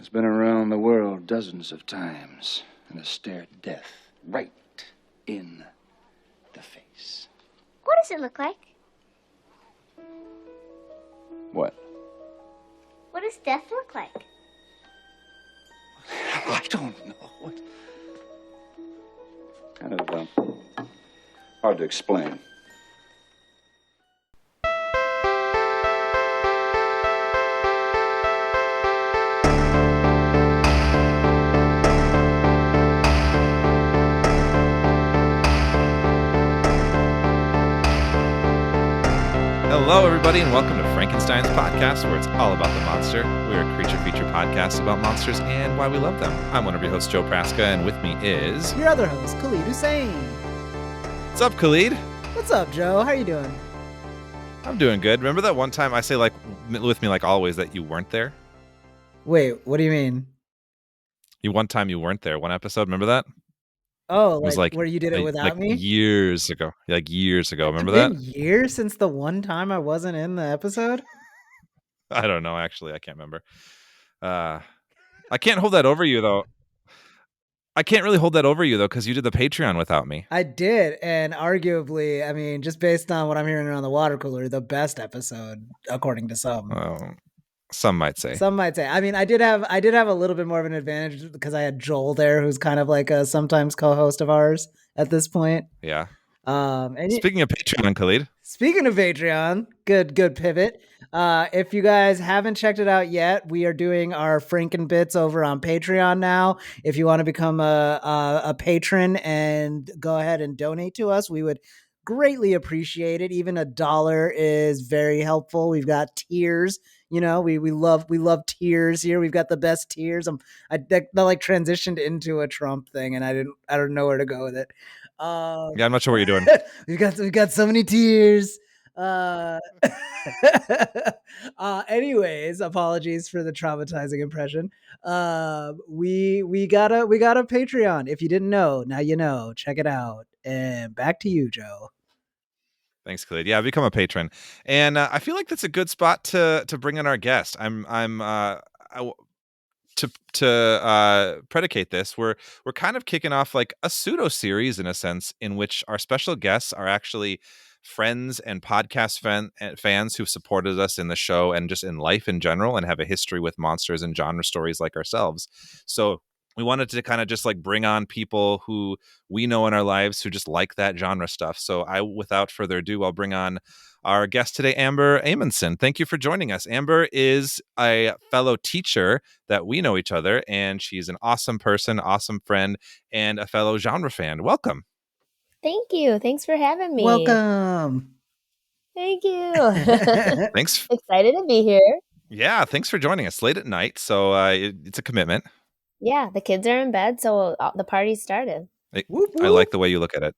has been around the world dozens of times and has stared death right in the face. What does it look like? What? What does death look like? I don't know. What? Kind of hard to explain. Hello, everybody, and welcome to Frankenstein's podcast, where it's all about the monster. We're a creature feature podcast about monsters and why we love them. I'm one of your hosts, Joe Praska, and with me is... your other host, Khalid Hussein. What's up, Khalid? What's up, Joe? How you doing? I'm doing good. Remember that one time I say, like, with me like always, that you weren't there? Wait, what do you mean? One time you weren't there. One episode, remember that? Oh, It was where you did it without me? Years ago. Remember It's been that? years since the one time I wasn't in the episode? I don't know, actually. I can't remember. I can't hold that over you, though. I can't really hold that over you, though, because you did the Patreon without me. I did, and arguably, I mean, just based on what I'm hearing around the water cooler, the best episode, according to some. Oh, some might say. Some might say. I mean, I did have a little bit more of an advantage because I had Joel there, who's kind of like a sometimes co-host of ours at this point. Yeah. And speaking of Patreon, Khalid. Speaking of Patreon, good pivot. If you guys haven't checked it out yet, we are doing our Franken bits over on Patreon now. If you want to become a patron and go ahead and donate to us, we would greatly appreciate it. Even $1 is very helpful. We've got tiers. You know, we love tiers here. We've got the best tiers. That like transitioned into a Trump thing, and I don't know where to go with it. Yeah, I'm not sure what you're doing. we've got so many tiers. Anyways, apologies for the traumatizing impression. We got a Patreon. If you didn't know, now you know. Check it out. And back to you, Joe. Thanks, Khalid. Yeah, become a patron, and I feel like that's a good spot to bring in our guest. To predicate this, we're kind of kicking off like a pseudo series in a sense, in which our special guests are actually friends and podcast fans who've supported us in the show and just in life in general, and have a history with monsters and genre stories like ourselves. So we wanted to kind of just like bring on people who we know in our lives who just like that genre stuff. So without further ado, I'll bring on our guest today, Amber Amundson. Thank you for joining us. Amber is a fellow teacher that we know each other, and she's an awesome person, awesome friend, and a fellow genre fan. Welcome. Thank you. Thanks for having me. Welcome. Thank you. Thanks. Excited to be here. Yeah, thanks for joining us late at night. So it's a commitment. Yeah, the kids are in bed, so the party started. I like the way you look at it.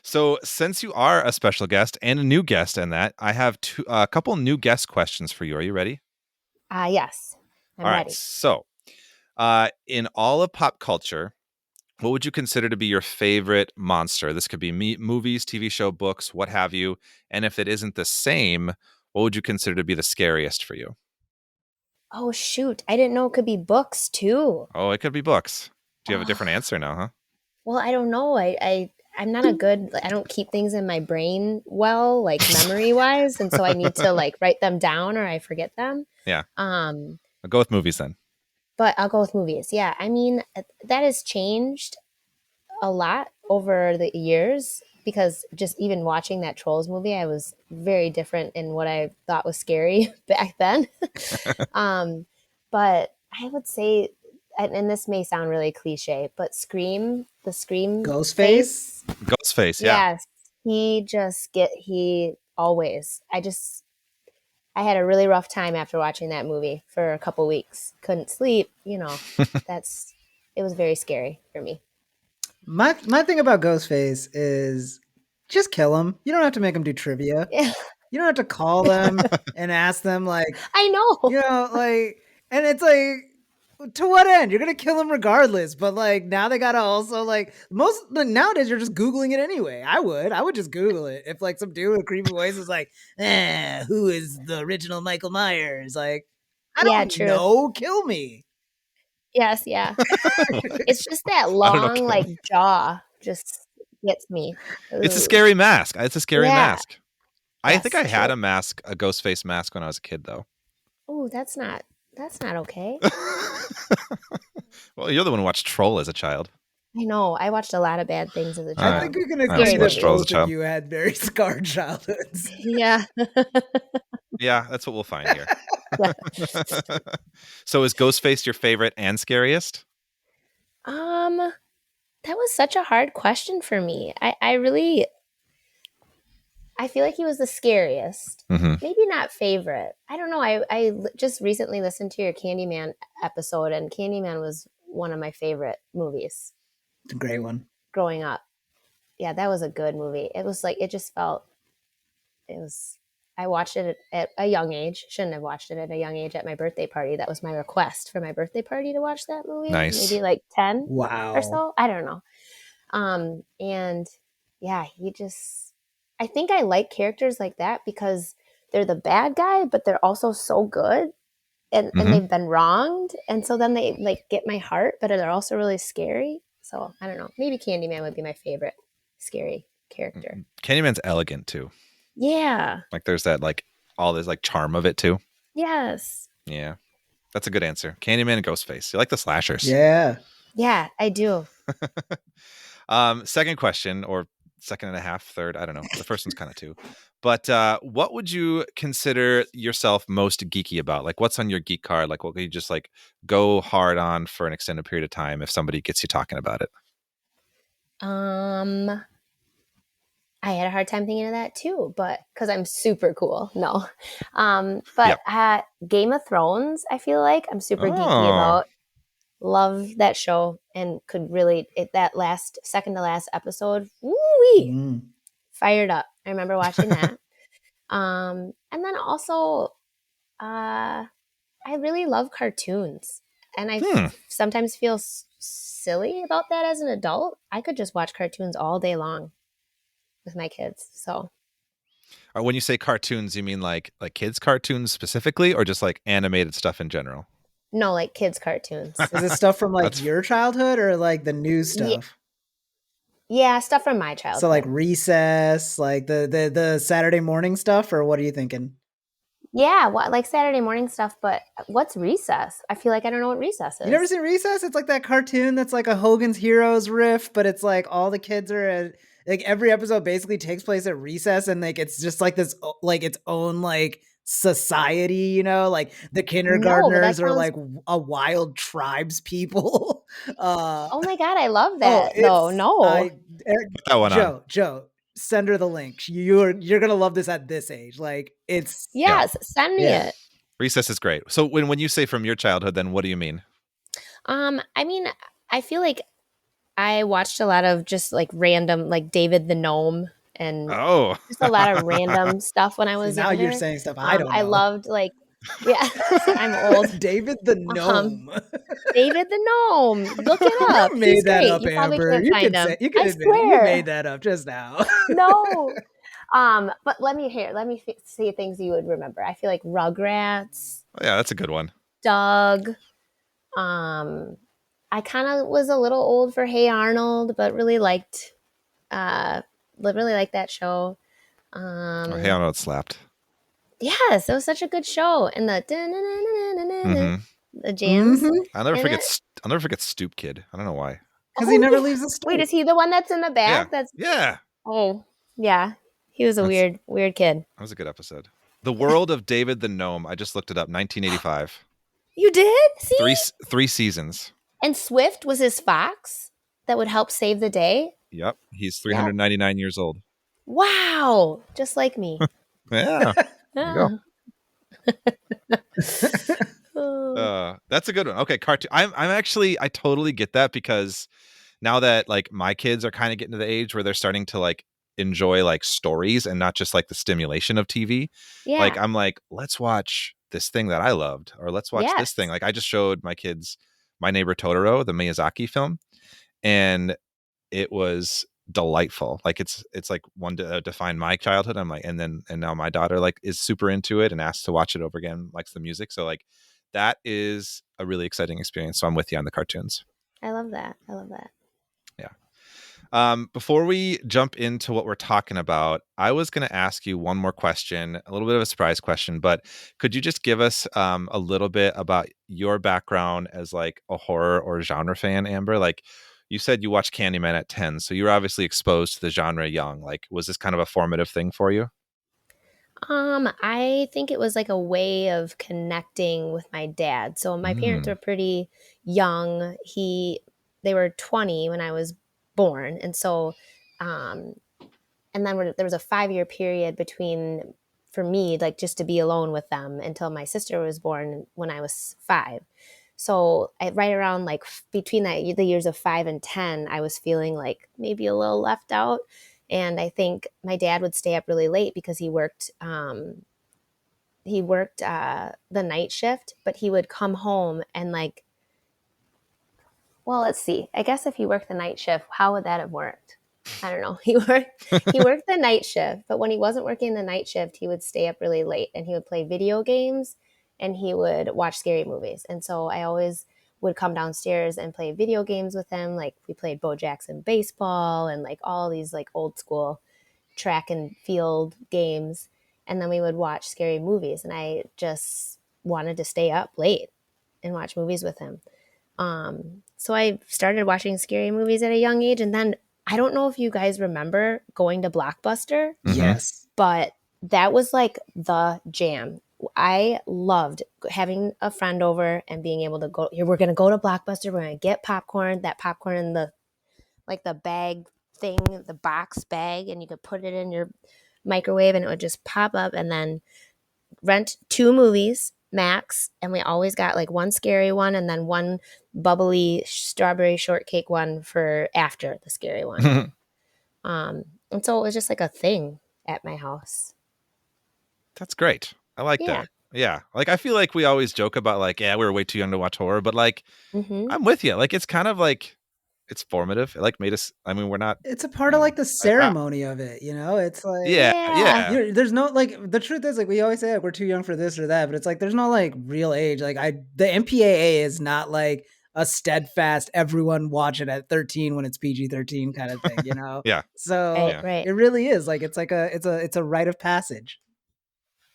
So since you are a special guest and a new guest in that, I have a couple new guest questions for you. Are you ready? Yes, I'm all ready. Right, so in all of pop culture, what would you consider to be your favorite monster? This could be movies, TV show, books, what have you. And if it isn't the same, what would you consider to be the scariest for you? Oh, shoot. I didn't know it could be books, too. Oh, it could be books. Do you have a different answer now, huh? Well, I don't know. I'm not I don't keep things in my brain well, like memory-wise. And so I need to like write them down or I forget them. Yeah. I'll go with movies then. But I'll go with movies. Yeah. I mean, that has changed a lot over the years, because just even watching that Trolls movie, I was very different in what I thought was scary back then. But I would say, and this may sound really cliche, but the Scream Ghostface? Ghostface, yeah. Yes. He always, I had a really rough time after watching that movie for a couple weeks. Couldn't sleep, it was very scary for me. My thing about Ghostface is just kill him. You don't have to make him do trivia. Yeah. You don't have to call them and ask them like, I know. And it's like, to what end? You're going to kill him regardless. But like, now they got to also nowadays you're just Googling it anyway. I would just Google it. If like some dude with a creepy voice is like, who is the original Michael Myers? Like, I Yeah, don't true. know. Kill me. Yes, yeah. It's just that don't know, long, kill like, me. jaw just gets me. It's a Ooh. scary mask. It's a scary Yeah. mask. I think Yes, I had true. a mask, a ghost face mask when I was a kid, though. Oh, that's not okay. Well, you're the one who watched Troll as a child. I know. I watched a lot of bad things as a All child. right. I think we can I agree also that watched Troll as a both of child. you had very scarred childhoods. Yeah. Yeah, that's what we'll find here. So is Ghostface your favorite and scariest? That was such a hard question for me. I feel like he was the scariest. Mm-hmm. Maybe not favorite. I don't know. I just recently listened to your Candyman episode, and Candyman was one of my favorite movies It's a great one. growing up. Yeah, that was a good movie. It was like, it just felt, I watched it at a young age. Shouldn't have watched it at a young age at my birthday party. That was my request for my birthday party, to watch that movie. Nice. Maybe like 10 Wow. or so. I don't know. And yeah, I think I like characters like that because they're the bad guy, but they're also so good and they've been wronged. And so then they like get my heart, but they're also really scary. So I don't know. Maybe Candyman would be my favorite scary character. Candyman's elegant too. Yeah. Like there's that like all this like charm of it too. Yes. Yeah. That's a good answer. Candyman and Ghostface. You like the slashers. Yeah. Yeah, I do. Second question, or second and a half, third. I don't know. The first one's kind of two. But what would you consider yourself most geeky about? Like what's on your geek card? Like what could you just like go hard on for an extended period of time if somebody gets you talking about it? I had a hard time thinking of that too, but because I'm super cool. No. But Game of Thrones, I feel like I'm super geeky about. Love that show and could really, that last second to last episode, woo-wee, fired up. I remember watching that. And then also, I really love cartoons. And I sometimes feel silly about that as an adult. I could just watch cartoons all day long with my kids. So When you say cartoons, you mean like kids cartoons specifically, or just like animated stuff in general? no, like kids cartoons. Is it stuff from like your childhood or like the new stuff? Yeah, stuff from my childhood. So like Recess, like the Saturday morning stuff, or what are you thinking? Yeah, like Saturday morning stuff, but what's Recess? I feel like I don't know what Recess is. You never seen Recess? It's like that cartoon that's like a Hogan's Heroes riff, but it's like all the kids are at, like every episode basically takes place at recess, and like it's just like this like its own like society, you know, like the kindergartners are like a wild tribes people. Oh my god, I love that. That one Joe, send her the link. You're gonna love this at this age. Like it's send me it. Recess is great. So when you say from your childhood, then what do you mean? I mean, I feel like I watched a lot of just like random, like David the Gnome and just a lot of random stuff when I was now younger. You're saying stuff I don't know. I loved like, I'm old. David the Gnome. David the Gnome. Look it up. You made He's that great. up, You probably Amber. can't You find can him. say, you can I admit swear. you made that up just now. No. But let me see things you would remember. I feel like Rugrats. Oh, yeah, that's a good one. Doug. I kind of was a little old for Hey Arnold, but really liked that show. Hey Arnold slapped. Yes, it was such a good show, and the jams. I'll never forget Stoop Kid. I don't know why. Because he never leaves the stoop. Wait, is he the one that's in the back? Yeah. Oh, yeah. He was a weird kid. That was a good episode. The World of David the Gnome. I just looked it up. 1985. You did? See? Three seasons. And Swift was his fox that would help save the day? Yep. He's 399 years old. Wow. Just like me. Yeah. There you go. That's a good one. Okay, cartoon. I totally get that, because now that like my kids are kind of getting to the age where they're starting to like enjoy like stories and not just like the stimulation of TV. Yeah. Like I'm like, let's watch this thing that I loved, or let's watch this thing. Like I just showed my kids My Neighbor Totoro, the Miyazaki film, and it was delightful. Like it's like one to define my childhood. I'm like, and now my daughter like is super into it and asks to watch it over again, likes the music. So like that is a really exciting experience. So I'm with you on the cartoons. I love that. I love that. Before we jump into what we're talking about, I was going to ask you one more question, a little bit of a surprise question, but could you just give us a little bit about your background as like a horror or genre fan, Amber? Like you said you watched Candyman at 10, so you were obviously exposed to the genre young. Like, was this kind of a formative thing for you? I think it was like a way of connecting with my dad. So my parents were pretty young. They were 20 when I was born, and so, um, and then there was a 5-year period between for me, like just to be alone with them until my sister was born when I was 5. So right around like between the years of 5 and 10, I was feeling like maybe a little left out. And I think my dad would stay up really late because he worked the night shift, but he would come home and like, well, let's see. I guess if he worked the night shift, how would that have worked? I don't know. He worked the night shift, but when he wasn't working the night shift, he would stay up really late and he would play video games and he would watch scary movies. And so I always would come downstairs and play video games with him. Like we played Bo Jackson baseball and like all these like old school track and field games. And then we would watch scary movies. And I just wanted to stay up late and watch movies with him. So I started watching scary movies at a young age. And then I don't know if you guys remember going to Blockbuster. Yes. But that was like the jam. I loved having a friend over and being able to go here. We're going to go to Blockbuster. We're going to get popcorn, that popcorn in the bag thing, the box bag, and you could put it in your microwave and it would just pop up, and then rent 2 movies max. And we always got like one scary one and then one bubbly strawberry shortcake one for after the scary one. And so it was just like a thing at my house. That's great. I like Yeah. that. Yeah. Like, I feel like we always joke about like, yeah, we were way too young to watch horror, but like, I'm with you. Like, it's kind of like, it's formative. It like made us, I mean, we're not. It's a part of like the ceremony of it, you know? It's like, Yeah. there's no like, the truth is like, we always say like, we're too young for this or that, but it's like, there's no like real age. Like the MPAA is not like a steadfast, everyone watch it at 13 when it's PG-13 kind of thing, you know? Yeah. So Right. it really is like, it's like it's a rite of passage.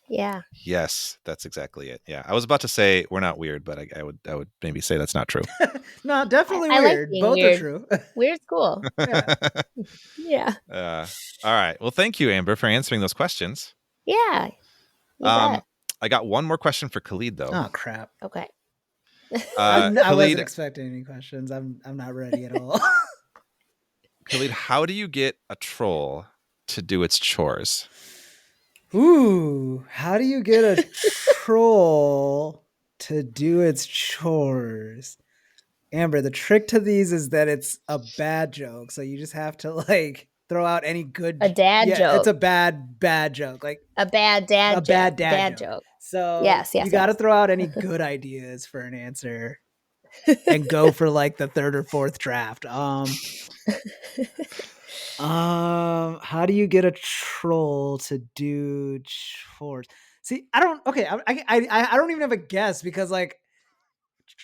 Yeah. Yes, that's exactly it. Yeah. I was about to say we're not weird, but I would maybe say that's not true. No, definitely I like weird. being Both weird. are true. Weird's cool. Yeah. All right. Well, thank you, Amber, for answering those questions. Yeah. You bet. I got one more question for Khalid, though. Oh crap. Okay. I wasn't Khalid, expecting any questions. I'm not ready at all. Khalid, how do you get a troll to do its chores? Ooh, how do you get a troll to do its chores? Amber, the trick to these is that it's a bad joke. So you just have to like throw out any good A dad joke. It's a bad joke. Like a bad dad joke. bad dad joke. So yes, you got to throw out any good ideas for an answer and go for like the 3rd or 4th draft. How do you get a troll to do chores? See, I don't even have a guess because like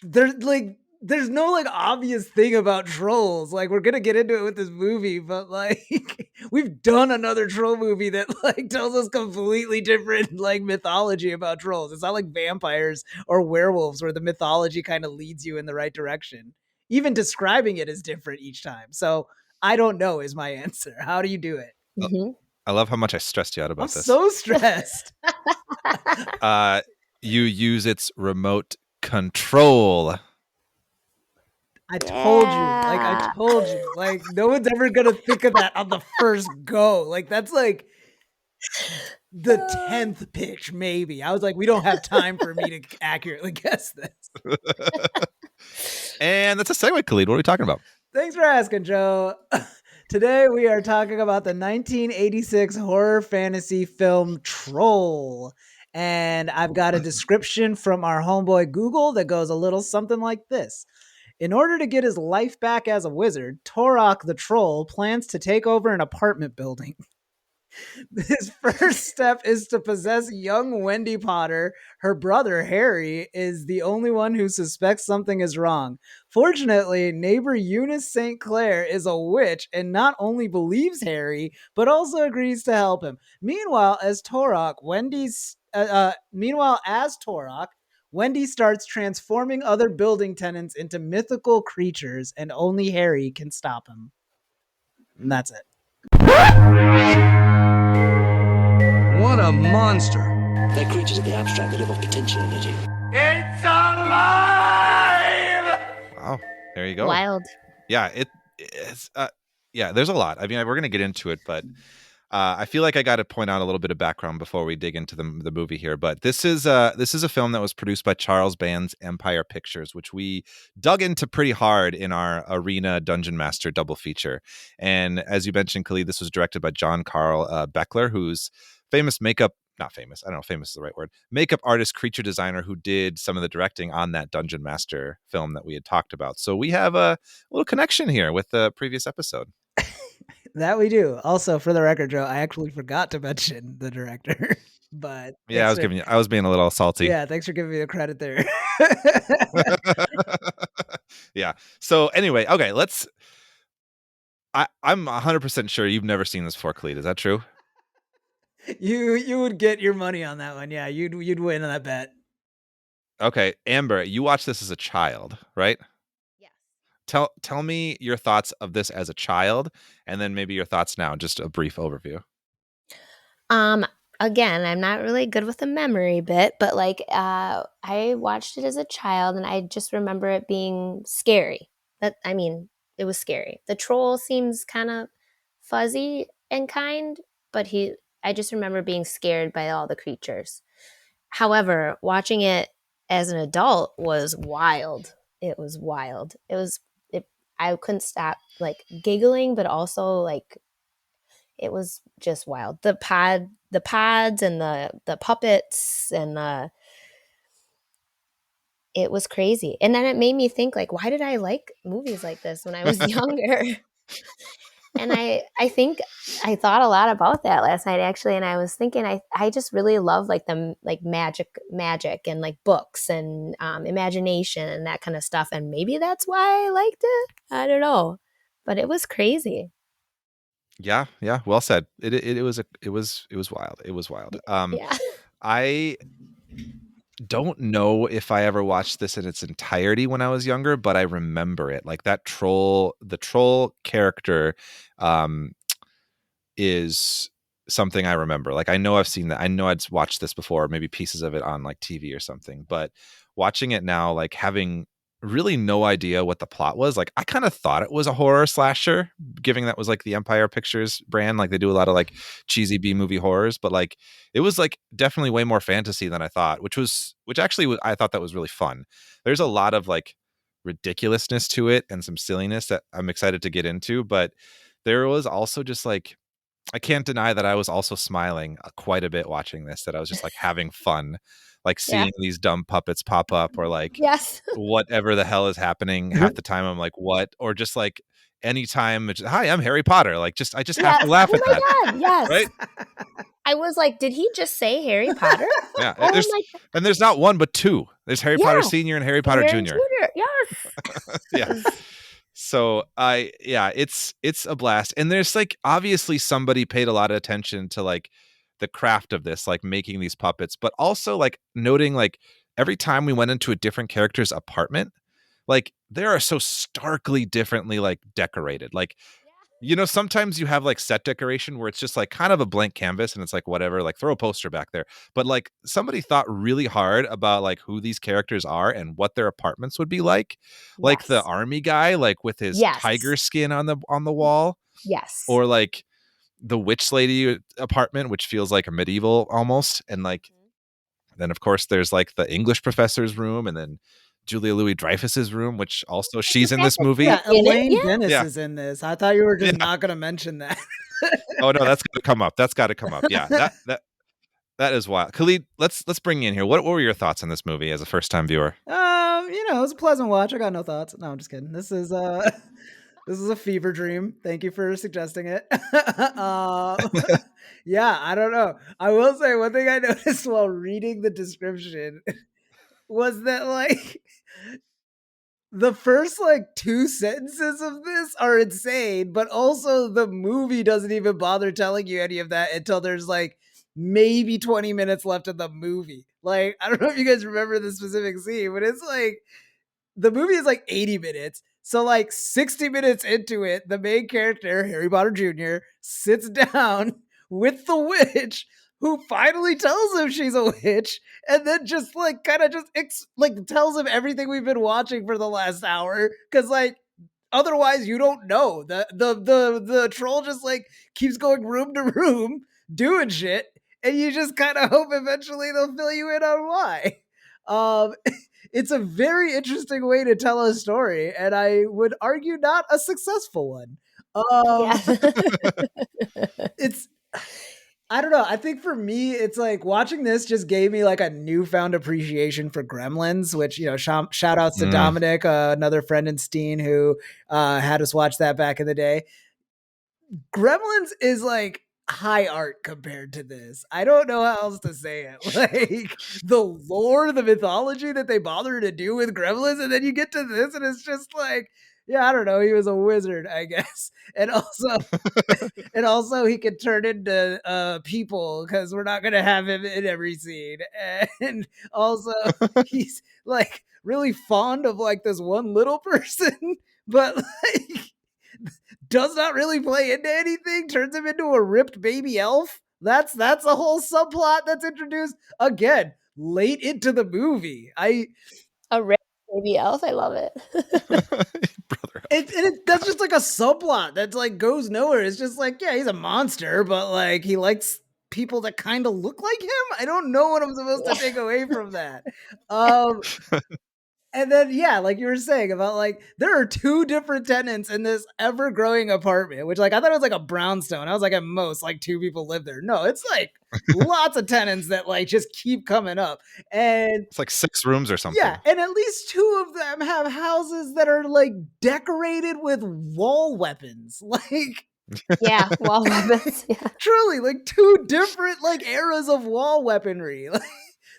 there's no like obvious thing about trolls. Like we're gonna get into it with this movie, but like we've done another troll movie that like tells us completely different like mythology about trolls. It's not like vampires or werewolves where the mythology kind of leads you in the right direction. Even describing it is different each time. So I don't know is my answer. How do you do it? Mm-hmm. I love how much I stressed you out about this. I'm so stressed. You use its remote control. I told you. Like, no one's ever going to think of that on the first go. Like, that's like the 10th pitch, maybe. I was like, we don't have time for me to accurately guess this. And that's a segue, Khalid. What are we talking about? Thanks for asking, Joe. Today we are talking about the 1986 horror fantasy film Troll. And I've got a description from our homeboy Google that goes a little something like this. In order to get his life back as a wizard, Torok the troll plans to take over an apartment building. His first step is to possess young Wendy Potter. Her brother, Harry, is the only one who suspects something is wrong. Fortunately, neighbor Eunice St. Clair is a witch and not only believes Harry, but also agrees to help him. Meanwhile, as Torok, Wendy starts transforming other building tenants into mythical creatures, and only Harry can stop him. And that's it. What a monster. They're creatures of the abstract that live off potential energy. It's alive! Wow, there you go. Wild. Yeah, it's yeah, there's a lot. I mean, we're gonna get into it, but I feel like I got to point out a little bit of background before we dig into the movie here. But this is a film that was produced by Charles Band's Empire Pictures, which we dug into pretty hard in our Arena Dungeon Master double feature. And as you mentioned, Khalid, this was directed by John Carl Buechler, who's famous makeup. Not famous. I don't know if famous is the right word. Makeup artist, creature designer who did some of the directing on that Dungeon Master film that we had talked about. So we have a little connection here with the previous episode. That we do. Also, for the record, Joe, I actually forgot to mention the director. But yeah, I was being a little salty. Yeah, thanks for giving me the credit there. Yeah. So anyway, okay, I'm 100% sure you've never seen this before, Khalid. Is that true? You would get your money on that one. Yeah, you'd win on that bet. Okay, Amber, you watched this as a child, right? Yes. Tell me your thoughts of this as a child, and then maybe your thoughts now. Just a brief overview. Again, I'm not really good with the memory bit, but like I watched it as a child and I just remember it being scary. It was scary. The troll seems kind of fuzzy and kind, but I just remember being scared by all the creatures. However, watching it as an adult was wild. It was wild. I couldn't stop like giggling, but also like it was just wild. The pods and the puppets and it was crazy. And then it made me think like, why did I like movies like this when I was younger? And I think I thought a lot about that last night actually, and I was thinking I just really love like the like magic and like books and imagination and that kind of stuff, and maybe that's why I liked it. I don't know, but it was crazy. Yeah, well said. It was wild. It was wild. Yeah. I don't know if I ever watched this in its entirety when I was younger, but I remember it. Like the troll character is something I remember. Like I know I've seen that. I know I'd watched this before, maybe pieces of it on like TV or something, but watching it now, like having really no idea what the plot was. Like I kind of thought it was a horror slasher, given that was like the Empire Pictures brand. Like they do a lot of like cheesy B movie horrors, but like it was like definitely way more fantasy than I thought, which actually I thought that was really fun. There's a lot of like ridiculousness to it and some silliness that I'm excited to get into, but there was also just like, I can't deny that I was also smiling quite a bit watching this, that I was just like having fun, like seeing these dumb puppets pop up or like Yes. whatever the hell is happening. Half the time I'm like, what? Or just like anytime, hi, I'm Harry Potter. Like I just have to laugh at that. Oh my God, yes. Right? I was like, did he just say Harry Potter? Yeah. Oh And there's not one, but two. There's Harry Potter Senior and Harry Potter Junior. Yes. Yeah. So it's a blast. And there's like, obviously somebody paid a lot of attention to like the craft of this, like making these puppets, but also like noting like every time we went into a different character's apartment, like they are so starkly differently like decorated. Like, you know, sometimes you have like set decoration where it's just like kind of a blank canvas and it's like whatever, like throw a poster back there. But like somebody thought really hard about like who these characters are and what their apartments would be like. Like the army guy, like with his tiger skin on the wall. Yes. Or like the witch lady apartment, which feels like a medieval almost. And like then of course there's like the English professor's room, and then Julia Louis-Dreyfus's room, which also she's in this movie. Yeah, Elaine Dennis is in this. I thought you were just not going to mention that. Oh no, that's got to come up. That's got to come up. Yeah, that is wild. Khalid, let's bring you in here. What were your thoughts on this movie as a first time viewer? It was a pleasant watch. I got no thoughts. No, I'm just kidding. This is a fever dream. Thank you for suggesting it. Yeah, I don't know. I will say one thing I noticed while reading the description was that like the first like 2 sentences of this are insane, but also the movie doesn't even bother telling you any of that until there's like maybe 20 minutes left of the movie. Like, I don't know if you guys remember the specific scene, but it's like the movie is like 80 minutes. So like 60 minutes into it, the main character, Harry Potter Jr., sits down with the witch who finally tells him she's a witch and then just like kind of just like tells him everything we've been watching for the last hour cuz like otherwise you don't know. The troll just like keeps going room to room doing shit and you just kind of hope eventually they'll fill you in on why. Um it's a very interesting way to tell a story, and I would argue not a successful one. Yeah. It's I don't know. I think for me, it's like watching this just gave me like a newfound appreciation for Gremlins, which, you know, shout outs to Dominic, another friend in Steen who had us watch that back in the day. Gremlins is like high art compared to this. I don't know how else to say it. Like the lore, the mythology that they bother to do with Gremlins, and then you get to this, and it's just like, yeah, I don't know. He was a wizard, I guess, and also he could turn into people because we're not gonna have him in every scene, and also he's like really fond of like this one little person, but like does not really play into anything, turns him into a ripped baby elf. That's a whole subplot that's introduced again late into the movie. A red baby elf. I love it. Brother. That's just like a subplot that's like goes nowhere. It's just like, yeah, he's a monster, but like he likes people that kind of look like him. I don't know what I'm supposed to take away from that. And then, yeah, like you were saying about like, there are 2 different tenants in this ever growing apartment, which like, I thought it was like a brownstone. I was like, at most, like 2 people live there. No, it's like lots of tenants that like just keep coming up. And it's like 6 rooms or something. yeah. And at least 2 of them have houses that are like decorated with wall weapons. Like, Yeah, wall weapons. Yeah. truly like 2 different like eras of wall weaponry. Like,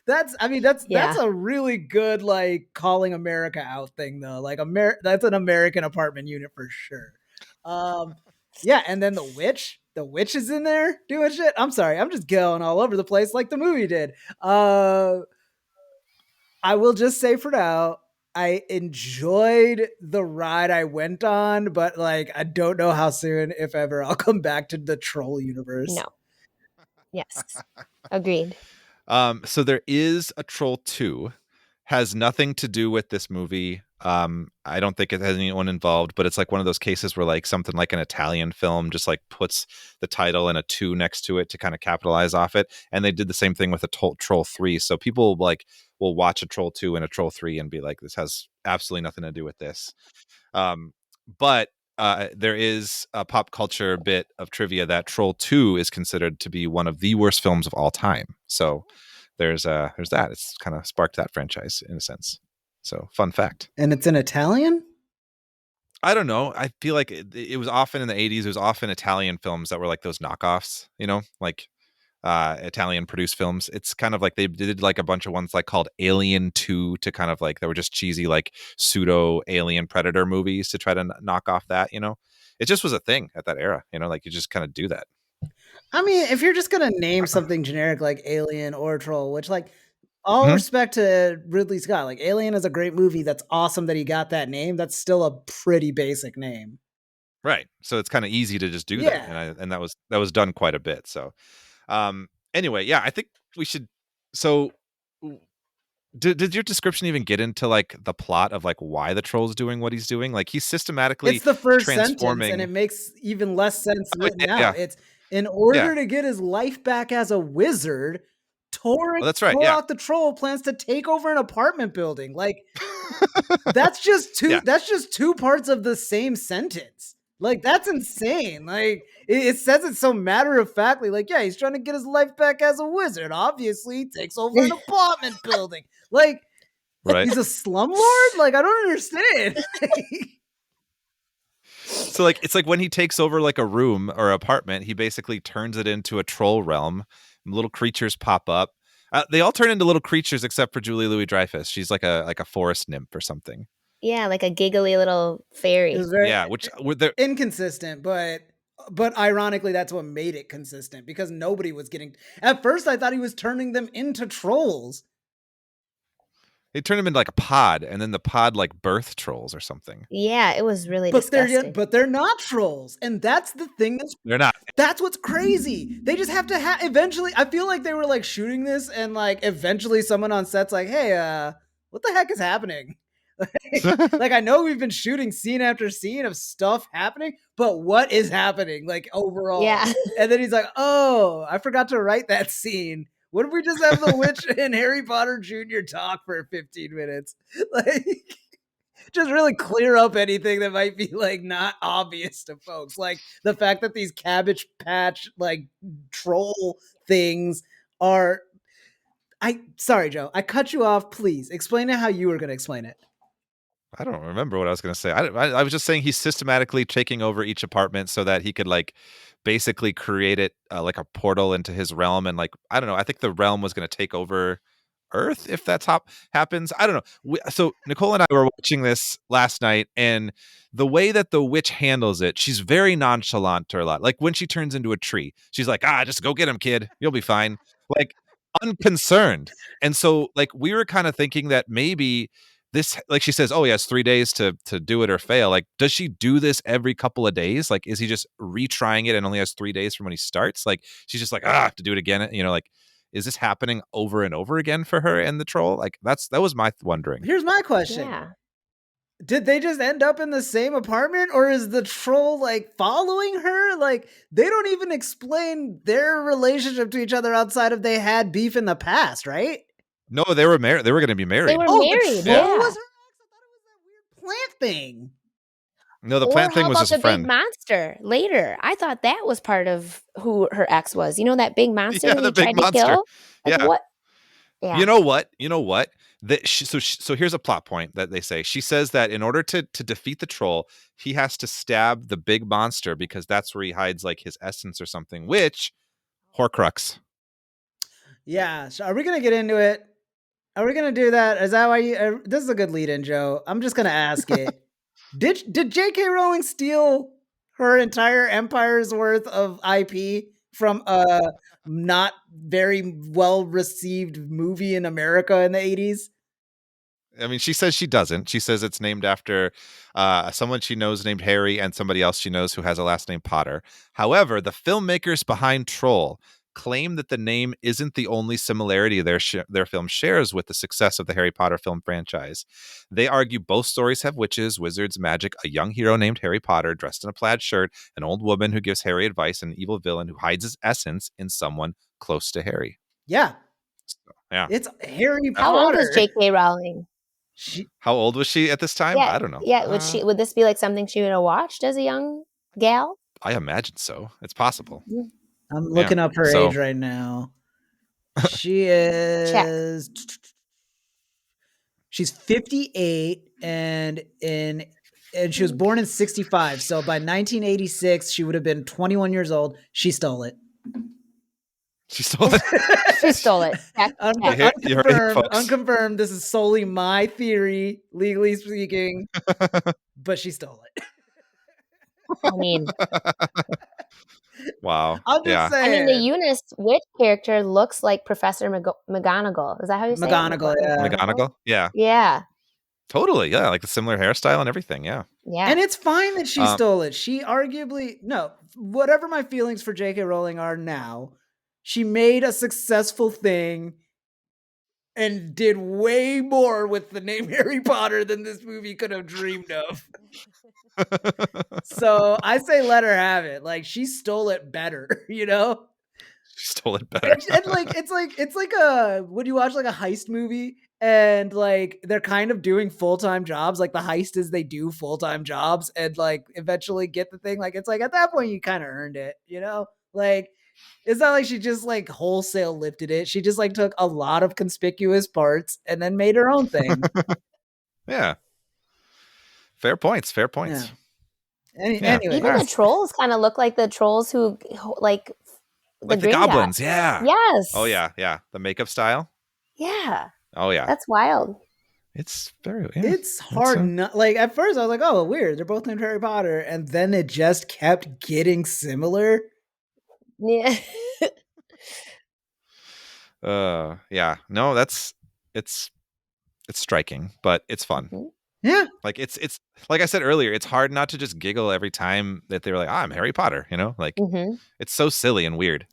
that's a really good like calling America out thing though. Like that's an American apartment unit for sure. Yeah, and then the witch is in there doing shit. I'm sorry, I'm just going all over the place like the movie did. I will just say for now, I enjoyed the ride I went on, but like I don't know how soon, if ever, I'll come back to the troll universe. No. Yes. Agreed. So there is a Troll 2, has nothing to do with this movie. I don't think it has anyone involved, but it's like one of those cases where like something like an Italian film just like puts the title and a 2 next to it to kind of capitalize off it. And they did the same thing with a Troll 3. So people like will watch a Troll 2 and a Troll 3 and be like, this has absolutely nothing to do with this. But there is a pop culture bit of trivia that Troll 2 is considered to be one of the worst films of all time. So there's that. It's kind of sparked that franchise in a sense. So fun fact. And it's in Italian? I don't know. I feel like it was often in the 80s. It was often Italian films that were like those knockoffs, you know, like Italian produced films. It's kind of like they did like a bunch of ones like called Alien 2 to kind of like they were just cheesy like pseudo alien predator movies to try to knock off that, you know. It just was a thing at that era, you know, like you just kind of do that. I mean, if you're just gonna name something generic like Alien or Troll, which like all respect to Ridley Scott, like Alien is a great movie. That's awesome that he got that name. That's still a pretty basic name. Right. So it's kind of easy to just do that. And that was done quite a bit. So anyway, yeah, I think we should. So did your description even get into like the plot of like why the troll's doing what he's doing? Like he's systematically it's the first transforming, sentence, and it makes even less sense written out. It's in order to get his life back as a wizard, Torok the troll plans to take over an apartment building. Like that's just 2 that's just 2 parts of the same sentence. Like that's insane. Like it says it so matter of factly. Like, yeah, he's trying to get his life back as a wizard. Obviously, he takes over an apartment building. Like, he's a slumlord. Like, I don't understand. So like it's like when he takes over like a room or apartment, he basically turns it into a troll realm. Little creatures pop up. They all turn into little creatures except for Julie Louis-Dreyfus. She's like a forest nymph or something. Yeah, like a giggly little fairy. It was very Yeah, which they're inconsistent, but ironically, that's what made it consistent because nobody was getting. At first, I thought he was turning them into trolls. they turn them into like a pod, and then the pod like birth trolls or something. Yeah, it was really But disgusting. they're not trolls, and that's the thing They're not. that's what's crazy. They just have to eventually. I feel like they were like shooting this, and like eventually someone on set's like, "Hey, what the heck is happening?" Like I know we've been shooting scene after scene of stuff happening, but what is happening like overall? Yeah. And then he's like, "Oh, I forgot to write that scene. What if we just have the witch and Harry Potter Jr. talk for 15 minutes?" Like just really clear up anything that might be like not obvious to folks. Like the fact that these Cabbage Patch like troll things are sorry, Joe. I cut you off. Please explain it how you were going to explain it. I don't remember what I was going to say. I was just saying he's systematically taking over each apartment so that he could like basically create it like a portal into his realm. And like, I don't know. I think the realm was going to take over Earth if that's happens. I don't know. So Nicole and I were watching this last night, and the way that the witch handles it, she's very nonchalant to a lot. Like when she turns into a tree, she's like, just go get him, kid. You'll be fine. Like unconcerned. And so like we were kind of thinking that maybe this, like she says, oh, he has 3 days to do it or fail. Like, does she do this every couple of days? Like, is he just retrying it and only has 3 days from when he starts? Like, she's just like, I have to do it again. You know, like, is this happening over and over again for her and the troll? Like, that was my wondering. Here's my question. Yeah. Did they just end up in the same apartment, or is the troll like following her? Like they don't even explain their relationship to each other outside of they had beef in the past, right? No, they were married. They were going to be married. They were married. The troll Yeah. was her ex. I thought it was that weird plant thing. No, the plant thing was just a friend. Big monster later. I thought that was part of who her ex was. You know that big monster Yeah, that the he big tried monster. to kill? Like, Yeah. what? Yeah. You know what? So here's a plot point that they say. She says that in order to defeat the troll, he has to stab the big monster because that's where he hides like his essence or something, which Horcrux. Yeah. So are we going to get into it? Are we going to do that? Is that why you, this is a good lead in, Joe. I'm just going to ask it. Did J.K. Rowling steal her entire empire's worth of IP from a not very well received movie in America in the 80s? I mean, she says she doesn't. She says it's named after someone she knows named Harry and somebody else she knows who has a last name Potter. However, the filmmakers behind Troll claim that the name isn't the only similarity their film shares with the success of the Harry Potter film franchise. They argue both stories have witches, wizards, magic, a young hero named Harry Potter dressed in a plaid shirt, an old woman who gives Harry advice, and an evil villain who hides his essence in someone close to Harry. Yeah. So, yeah. It's Harry Potter. How old was J.K. Rowling? How old was she at this time? Yeah, I don't know. Yeah, would this be like something she would have watched as a young gal? I imagine so. It's possible. I'm looking up her age right now. She is. She's 58, and she was born in 65. So by 1986, she would have been 21 years old. She stole it. She stole it. She stole it. Unconfirmed. This is solely my theory, legally speaking. But she stole it. I mean, wow. I'm just saying. I mean, the Eunice witch character looks like Professor McGonagall. Is that how you say McGonagall, it? yeah. McGonagall? Yeah. Yeah. Totally. Yeah. Like the similar hairstyle and everything. Yeah. Yeah. And it's fine that she stole it. She arguably, whatever my feelings for J.K. Rowling are now, she made a successful thing and did way more with the name Harry Potter than this movie could have dreamed of. So I say let her have it. Like she stole it better, She stole it better. and like it's like a when you watch like a heist movie and like they're kind of doing full-time jobs, like the heist is they do full-time jobs and like eventually get the thing. Like it's like at that point you kind of earned it, Like it's not like she just like wholesale lifted it. She just like took a lot of conspicuous parts and then made her own thing. Yeah. Fair points. Yeah. Anyway, Even the trolls kind of look like the trolls who like the green goblins. dots. Yeah. Yes. Oh yeah, yeah. The makeup style. Yeah. Oh yeah. That's wild. It's very. it's hard not like at first I was like, oh, weird. They're both named Harry Potter, and then it just kept getting similar. Yeah. Yeah. No, it's striking, but it's fun. Mhm. Yeah. Like it's like I said earlier, it's hard not to just giggle every time that they were like, I'm Harry Potter, you know? Like Mhm. it's so silly and weird.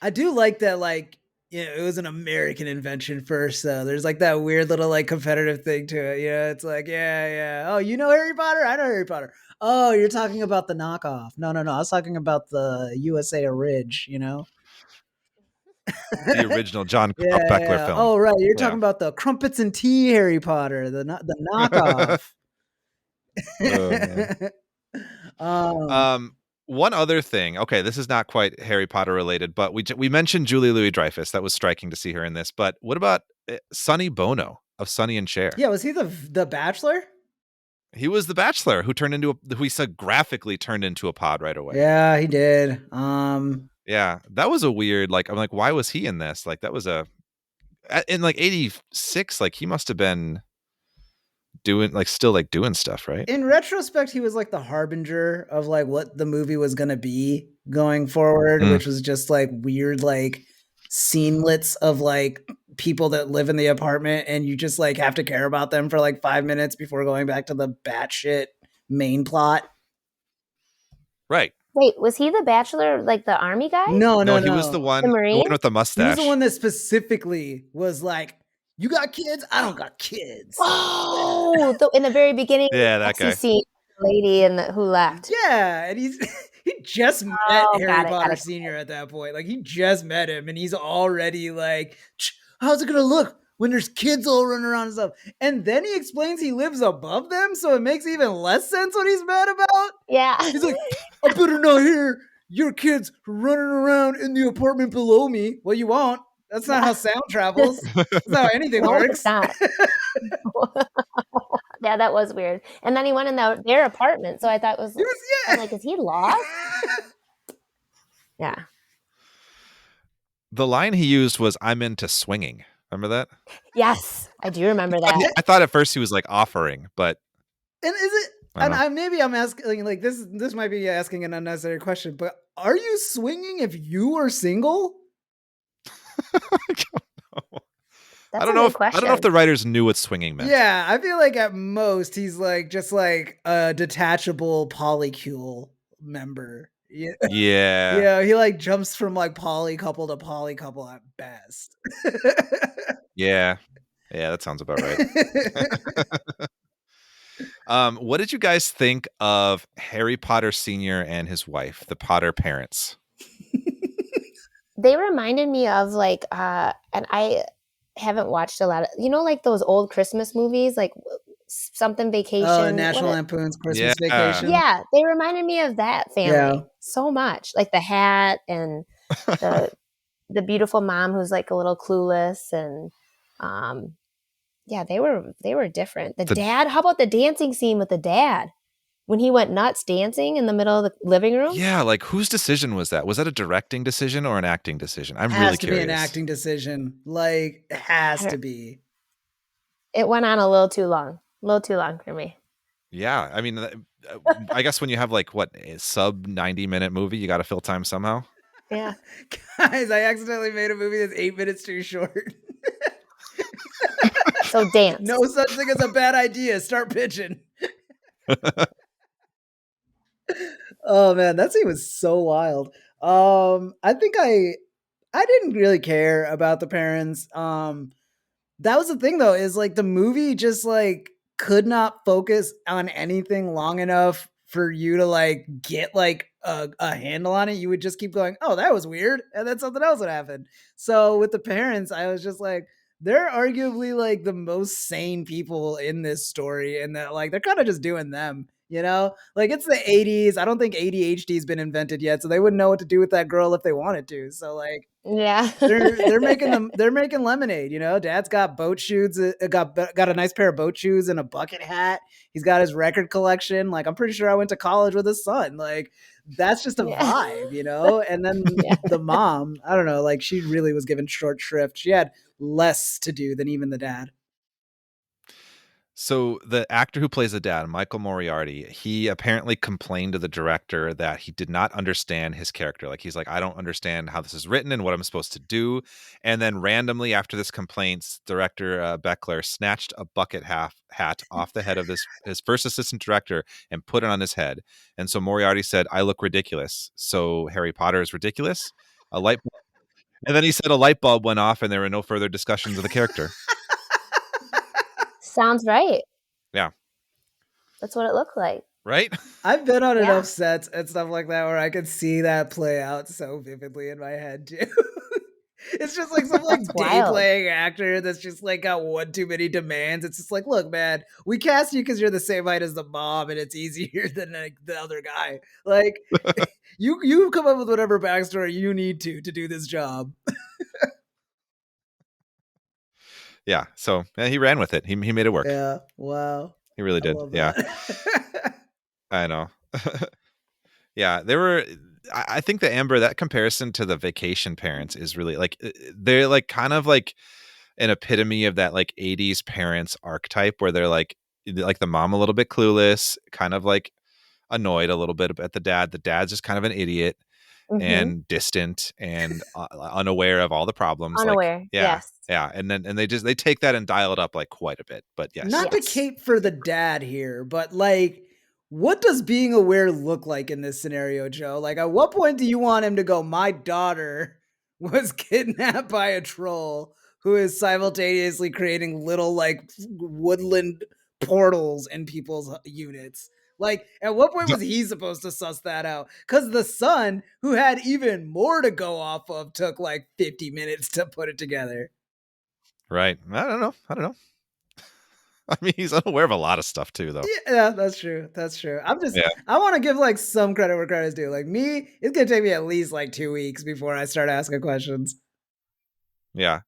I do like that, like, it was an American invention first, though. There's like that weird little like competitive thing to it. It's like, yeah. Oh, you know Harry Potter? I know Harry Potter. Oh, you're talking about the knockoff. No. I was talking about the USA Orig, The original John Carl Buechler film. Oh, right. You're Yeah. talking about the crumpets and tea Harry Potter, the knockoff. One other thing. Okay, this is not quite Harry Potter related, but we mentioned Julie Louis-Dreyfus. That was striking to see her in this. But what about Sonny Bono of Sonny and Cher? Yeah, was he the Bachelor? He was the Bachelor who he said graphically turned into a pod right away. Yeah, he did. Yeah, that was a weird. Like, I'm like, why was he in this? Like, that was in like '86. Like, he must have been still doing stuff, right? In retrospect, he was like the harbinger of like what the movie was gonna be going forward, which was just like weird, like scenelets of like people that live in the apartment, and you just like have to care about them for like 5 minutes before going back to the batshit main plot. Right. Wait, was he the Bachelor, like the army guy? No. He was the one, The Marine? with the mustache. He was the one that specifically was like, "You got kids? I don't got kids." Oh, in the very beginning. Yeah, that guy. See the lady who left. Yeah, and he just met Harry Potter Sr. at that point. Like, he just met him, and he's already like, how's it gonna look when there's kids all running around and stuff? And then he explains he lives above them, so it makes even less sense what he's mad about. Yeah. He's like, I better not hear your kids running around in the apartment below me. Well, you won't. That's not how sound travels. That's not how anything works. It's not. Yeah, that was weird. And then he went in their apartment, so I thought I'm like, is he lost? Yeah. The line he used was, "I'm into swinging." Remember that? Yes, I do remember that. I thought at first he was like offering, but And is it? And maybe I'm asking, like, this might be asking an unnecessary question, but are you swinging if you are single? I don't know if the writers knew what swinging meant. Yeah, I feel like at most he's like just like a detachable polycule member. Yeah. Yeah, he like jumps from like poly couple to poly couple at best. Yeah, that sounds about right. What did you guys think of Harry Potter Sr. and his wife, the Potter parents? They reminded me of like, and I haven't watched a lot of, like those old Christmas movies, like something Vacation. Oh, National Lampoon's Christmas Vacation. Yeah, they reminded me of that family so much. Like the hat and the beautiful mom who's like a little clueless, and yeah, they were different. The dad, how about the dancing scene with the dad? When he went nuts dancing in the middle of the living room? Yeah, like whose decision was that? Was that a directing decision or an acting decision? I'm really curious. Has to be an acting decision. Like, it has to be. It went on a little too long for me. Yeah, I mean, I guess when you have like a sub 90-minute movie, you got to fill time somehow. Yeah. Guys, I accidentally made a movie that's 8 minutes too short. So dance. No such thing as a bad idea. Start pitching. Oh man, that scene was so wild. I think I didn't really care about the parents. That was the thing though, is like the movie just like could not focus on anything long enough for you to like get like a handle on it. You would just keep going, oh, that was weird, and then something else would happen. So with the parents, I was just like, they're arguably like the most sane people in this story, and that like they're kind of just doing them. You know, like it's the 80s. I don't think ADHD has been invented yet, so they wouldn't know what to do with that girl if they wanted to. So like, Yeah. they're making lemonade. You know, Dad's got boat shoes, got a nice pair of boat shoes and a bucket hat. He's got his record collection. Like, I'm pretty sure I went to college with his son. Like, that's just a Yeah. vibe, you know. And then Yeah. the mom, I don't know, like she really was given short shrift. She had less to do than even the dad. So the actor who plays the dad, Michael Moriarty, he apparently complained to the director that he did not understand his character. Like, he's like, I don't understand how this is written and what I'm supposed to do. And then randomly after this complaint, director Buechler snatched a bucket hat off the head of his first assistant director and put it on his head. And so Moriarty said, I look ridiculous. So Harry Potter is ridiculous. A light bulb. And then he said a light bulb went off and there were no further discussions of the character. Sounds right. Yeah. That's what it looked like. Right? I've been on Yeah. enough sets and stuff like that where I could see that play out so vividly in my head too. It's just like some like That's day wild. playing actor that's just like got one too many demands. It's just like, look, man, we cast you because you're the same height as the mom, and it's easier than like, the other guy. Like, you come up with whatever backstory you need to do this job. Yeah. So he ran with it. He made it work. Yeah. Wow. He really I did. love Yeah. that. I know. Yeah. There were, I think that comparison to the Vacation Parents is really like, they're like kind of like an epitome of that like 80s parents archetype where they're like the mom a little bit clueless, kind of like annoyed a little bit at the dad. The dad's just kind of an idiot. Mhm. And distant and unaware of all the problems. Unaware. Like, yeah, Yes. yeah. And then they take that and dial it up like quite a bit. But yes, Not Yes. to cape for the dad here, but like, what does being aware look like in this scenario, Joe? Like, at what point do you want him to go, my daughter was kidnapped by a troll who is simultaneously creating little like woodland portals in people's units? Like, at what point was he supposed to suss that out? Because the son, who had even more to go off of, took like 50 minutes to put it together. right. I don't know. I mean, he's unaware of a lot of stuff too, though. Yeah, that's true. That's true. Yeah. I want to give like some credit where credit's due. Like me, it's gonna take me at least like 2 weeks before I start asking questions. Yeah.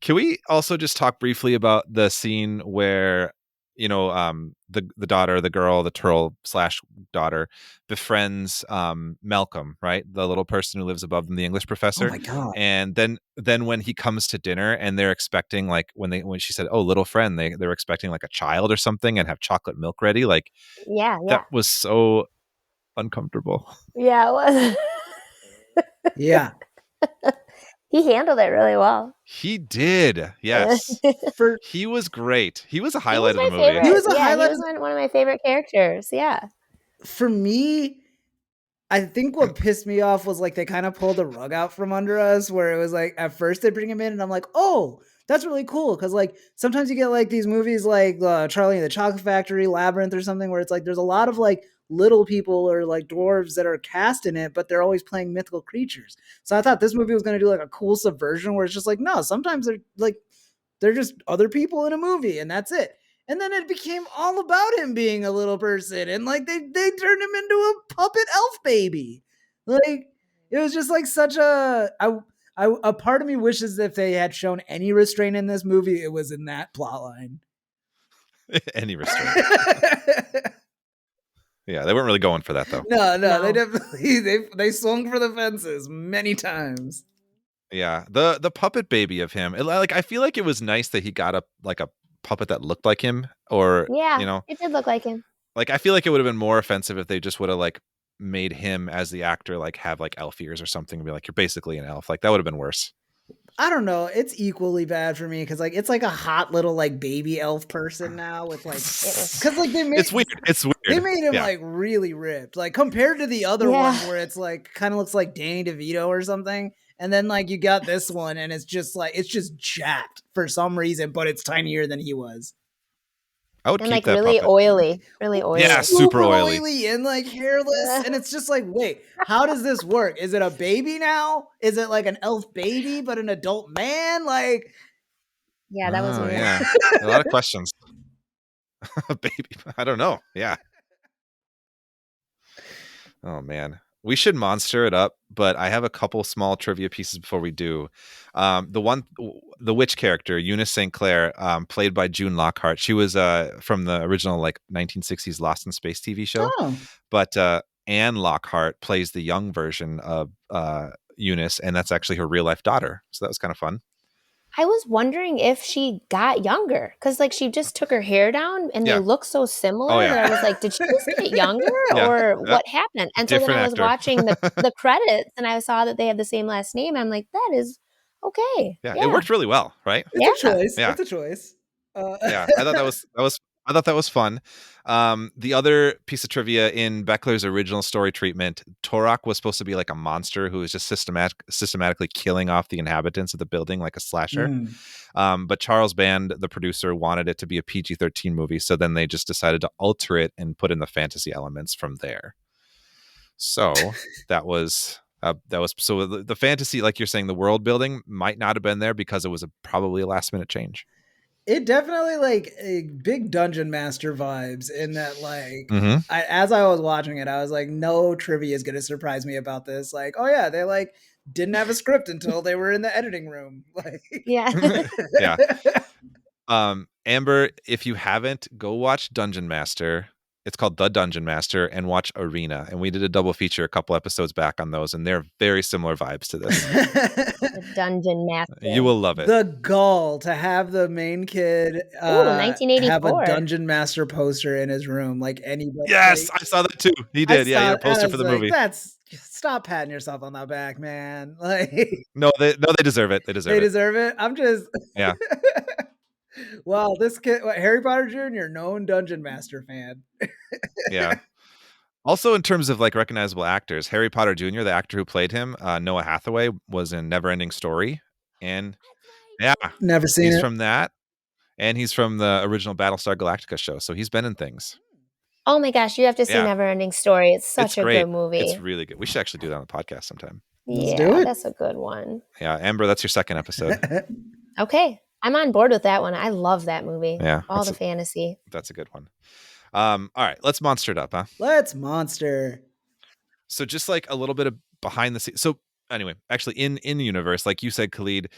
Can we also just talk briefly about the scene where, you know, the daughter, the girl, the turtle / daughter befriends Malcolm, right? The little person who lives above them, the English professor. Oh my god. And then when he comes to dinner and they're expecting like when she said, "Oh, little friend," they're expecting like a child or something and have chocolate milk ready. Like Yeah. Yeah. that was so uncomfortable. Yeah. It was. Yeah. He handled it really well. He did. Yes. For He was great. He was a He highlight was of the my movie. favorite. He was a yeah, highlight He was one of my favorite characters. Yeah. for me, I think what pissed me off was like they kind of pulled the rug out from under us where it was like at first they bring him in and I'm like, oh, that's really cool. Cause like sometimes you get like these movies like Charlie and the Chocolate Factory, Labyrinth or something where it's like there's a lot of like little people or like dwarves that are cast in it, but they're always playing mythical creatures. So I thought this movie was going to do like a cool subversion where it's just like, no, sometimes they're just other people in a movie and that's it. And then it became all about him being a little person. And like they turned him into a puppet elf baby. Like it was just like such a part of me wishes if they had shown any restraint in this movie, it was in that plot line. Any restraint. Yeah, they weren't really going for that though. No, No. they definitely they swung for the fences many times. Yeah, the puppet baby of him. Like I feel like it was nice that he got a puppet that looked like him, or Yeah. you know, It did look like him. like I feel like it would have been more offensive if they just would have like made him as the actor like have like elf ears or something and be like, you're basically an elf. Like that would have been worse. I don't know. It's equally bad for me because like it's like a hot little like baby elf person now with like because like they made It's weird. It's weird. they made him Yeah. like really ripped like compared to the other Yeah. one where it's like kind of looks like Danny DeVito or something, and then like you got this one and it's just jacked for some reason, but it's tinier than he was. I would And keep like that really puppet. oily. Really oily. Yeah, super oily. And like hairless, and it's just like, wait, how does this work? Is it a baby now? Is it like an elf baby but an adult man? Like, Yeah, that was Oh, weird. yeah. A lot of questions. Baby, I don't know. Yeah. Oh man, we should monster it up, but I have a couple small trivia pieces before we do. The witch character, Eunice St. Clair, played by June Lockhart. She was from the original like 1960s Lost in Space TV show, Oh, but Anne Lockhart plays the young version of Eunice, and that's actually her real life daughter. So that was kind of fun. I was wondering if she got younger because, like, she just took her hair down and Yeah. they look so similar Oh, yeah. that I was like, did she just get younger Yeah. or Yep. what happened? And so then Different I was actor. watching the credits and I saw that they had the same last name. I'm like, that is okay. Yeah, it worked really well, right? it's a choice. Yeah. It's a choice. Yeah, I thought that was fun. The other piece of trivia in Buechler's original story treatment, Torok was supposed to be like a monster who was just systematically killing off the inhabitants of the building like a slasher. But Charles Band, the producer, wanted it to be a PG-13 movie, so then they just decided to alter it and put in the fantasy elements from there. So that was so the fantasy, like you're saying, the world building might not have been there because it was probably a last minute change. It definitely like a big dungeon master vibes in that, like, Mhm. as I was watching it, I was like, no trivia is going to surprise me about this. Like, oh yeah, they like didn't have a script until they were in the editing room. Like, Yeah. Yeah. Amber, if you haven't, go watch Dungeon Master. It's called The Dungeon Master, and watch Arena. And we did a double feature a couple episodes back on those, and they're very similar vibes to this. The Dungeon Master. You will love it. The gall to have the main kid have 1984. a dungeon master poster in his room, like anybody. Yes, like, I saw that too. He did. Yeah, he had a poster I for the was like, movie. Stop patting yourself on the back, man. Like, No, they deserve it. They deserve it. deserve it. I'm just Yeah. Wow, this kid, Harry Potter Jr., known dungeon master fan. Yeah. Also, in terms of like recognizable actors, Harry Potter Jr., the actor who played him, Noah Hathaway, was in Neverending Story, and yeah, Never seen he's it. from that, and he's from the original Battlestar Galactica show, so he's been in things. Oh my gosh, you have to see Yeah. Neverending Story. It's such a great. good movie. It's really good. We should actually do that on the podcast sometime. Let's Yeah, do it. that's a good one. Yeah, Amber, that's your second episode. Okay, I'm on board with that one. I love that movie. Yeah, All the fantasy. That's a good one. All right, let's monster it up, huh? Let's monster. So just like a little bit of behind the scenes. So anyway, actually in the universe, like you said, Khalid,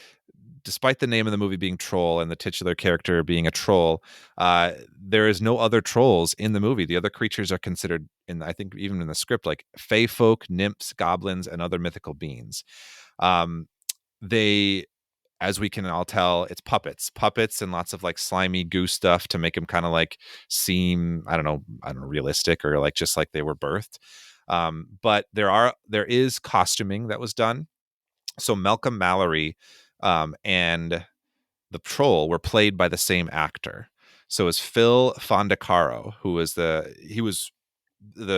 despite the name of the movie being Troll and the titular character being a troll, there is no other trolls in the movie. The other creatures are considered, I think even in the script, like fae folk, nymphs, goblins, and other mythical beings. They, as we can all tell, it's puppets and lots of like slimy goo stuff to make them kind of like seem, I don't know, realistic or like just like they were birthed. But there is costuming that was done. So Malcolm Mallory and the troll were played by the same actor. So it was Phil Fondacaro, who was the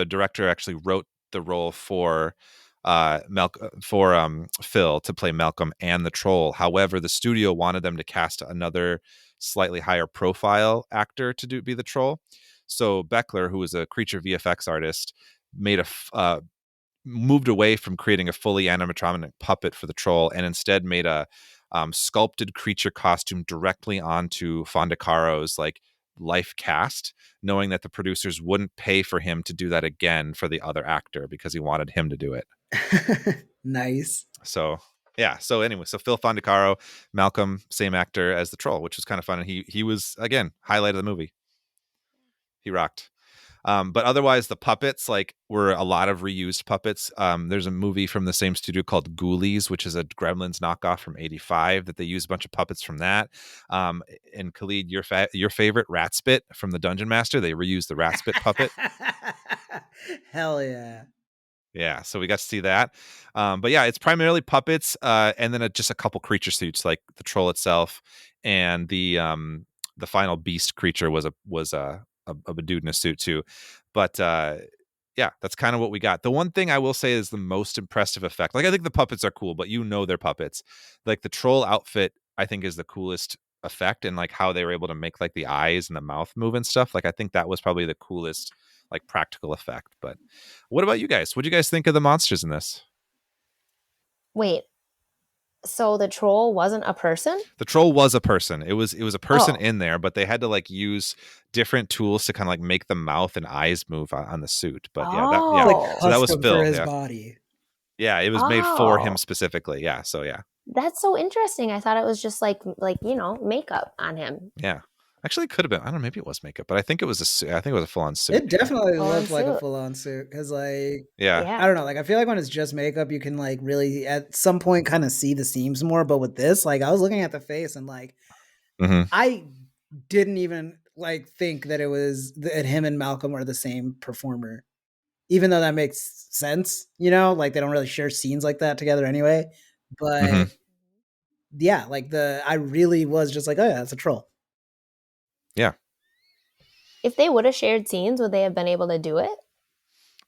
director, actually wrote the role for Phil to play Malcolm and the troll. However, the studio wanted them to cast another slightly higher profile actor to be the troll. So Buechler, who was a creature VFX artist, moved away from creating a fully animatronic puppet for the troll and instead made a sculpted creature costume directly onto Fondacaro's like life cast, knowing that the producers wouldn't pay for him to do that again for the other actor because he wanted him to do it. Nice. So yeah. So anyway, so Phil Fondacaro, Malcolm, same actor as the troll, which was kind of fun. And he was, again, highlight of the movie. He rocked. But otherwise, the puppets were a lot of reused puppets. There's a movie from the same studio called Ghoulies, which is a Gremlins knockoff from '85 that they use a bunch of puppets from that. And Khalid, your favorite Ratspit from the Dungeon Master, they reused the Ratspit puppet. Hell yeah. Yeah, so we got to see that. But yeah, it's primarily puppets, and then just a couple creature suits like the troll itself, and the final beast creature was a dude in a suit too. But yeah, that's kind of what we got. The one thing I will say is the most impressive effect. Like, I think the puppets are cool, but they're puppets. Like the troll outfit, I think is the coolest effect, and like how they were able to make like the eyes and the mouth move and stuff. Like I think that was probably the coolest like practical effect. But what about you guys? What do you guys think of the monsters in this? Wait, So the troll wasn't a person? The troll was a person. It was a person Oh. in there, but they had to like use different tools to kind of like make the mouth and eyes move on the suit. But Oh. so that was Custom Phil. for his Yeah. body. Yeah, it was made for him Oh. specifically. Yeah, so yeah. That's so interesting. I thought it was just like makeup on him. Yeah. Actually, it could have been. I don't know. Maybe it was makeup, but I think it was a suit. I think it was a full-on suit. It definitely Full-on looked like a suit. full-on suit because, like, Yeah. I don't know. Like, I feel like when it's just makeup, you can like really at some point kind of see the seams more. But with this, like, I was looking at the face and like, Mhm. I didn't even like think that it was that him and Malcolm were the same performer, even though that makes sense. You know, like they don't really share scenes like that together anyway. But Mhm. yeah, like I really was just like, oh yeah, it's a troll. Yeah. If they would have shared scenes, would they have been able to do it?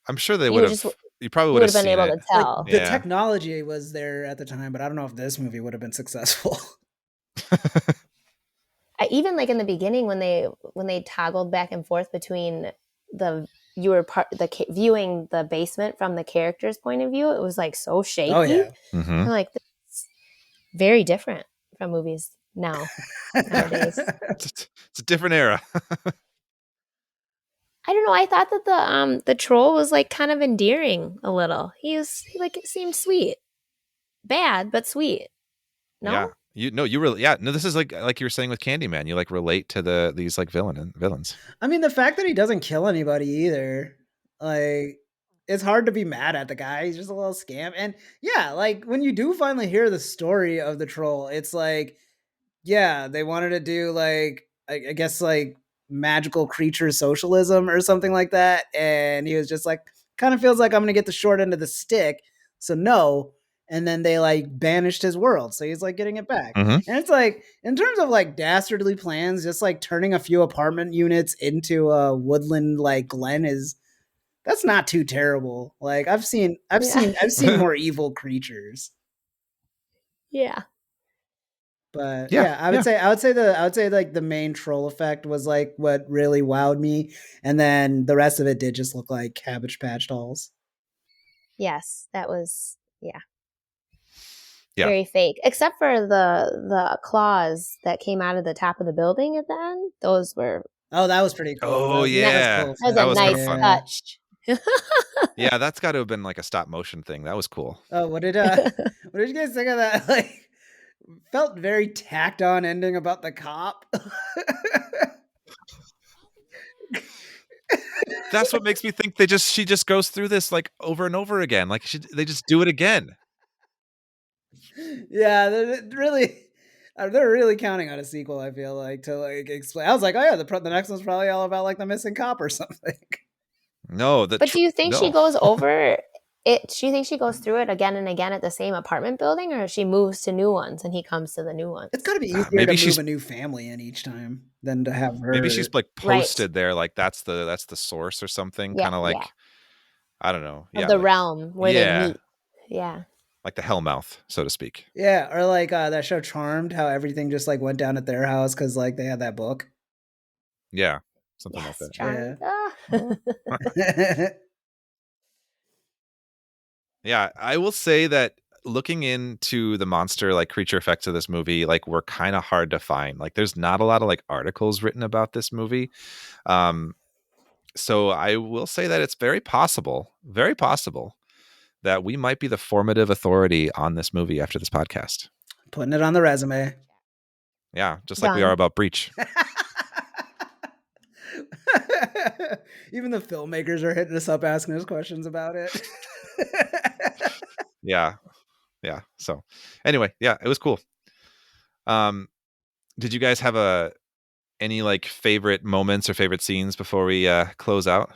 I'm sure they You would just- have. You probably You would would have have been seen able it. to tell. Like the Yeah. technology was there at the time, but I don't know if this movie would have been successful. Even like in the beginning when they toggled back and forth between viewing the basement from the character's point of view, it was like so shaky. Oh yeah. Mhm. I'm like, this is very different from movies nowadays. It's a different era. I don't know. I thought that the troll was like kind of endearing a little. He like it seemed sweet, bad but sweet. No, Yeah. You really, no, this is like you were saying with Candyman, you like relate to these like villains. I mean, the fact that he doesn't kill anybody either, like, it's hard to be mad at the guy. He's just a little scam. And yeah, like when you do finally hear the story of the troll, it's like, yeah, they wanted to do like, I guess like magical creature socialism or something like that. And he was just like, kind of feels like I'm going to get the short end of the stick. So no. And then they like banished his world. So he's like getting it back. Mhm. And it's like, in terms of like dastardly plans, just like turning a few apartment units into a woodland like Glen that's not too terrible. Like I've seen more evil creatures. yeah. But Yeah, yeah, I would say like the main troll effect was like what really wowed me, and then the rest of it did just look like Cabbage Patch dolls. Yes, that was Yeah. very fake. Except for the claws that came out of the top of the building at the end. Those were Oh, that was pretty cool. Oh, That yeah. was that That was a was kinda nice fun. touch. Yeah, that's got to have been like a stop motion thing. That was cool. Oh, what did you guys think of that? Like, felt very tacked on ending about the cop. That's what makes me think she just goes through this like over and over again. Like they just do it again. Yeah, they're really counting on a sequel. I feel like to like explain. I was like, oh yeah, the next one's probably all about like the missing cop or something. No, But do you think she no. goes over it? Do you think she goes through it again and again at the same apartment building, or she moves to new ones and he comes to the new ones? It's got to be easier Maybe to move a new family in each time than to have her. Maybe she's like Right. posted there, like that's the source or something. Yeah, Kind of like yeah. I don't know. Of Yeah, the like, realm where they meet. Yeah. like the Hellmouth, so to speak. Yeah, or like that show Charmed, how everything just like went down at their house because like they had that book. Yeah, something Yes, like that. Charmed. Yeah. Yeah, I will say that looking into the monster like creature effects of this movie, like were kind of hard to find. Like there's not a lot of like articles written about this movie. So I will say that it's very possible that we might be the formative authority on this movie after this podcast. Putting it on the resume. Yeah, just like we Done. are about Breach. Even the filmmakers are hitting us up asking us questions about it. Yeah. So anyway, yeah, it was cool. Did you guys have any like favorite moments or favorite scenes before we close out?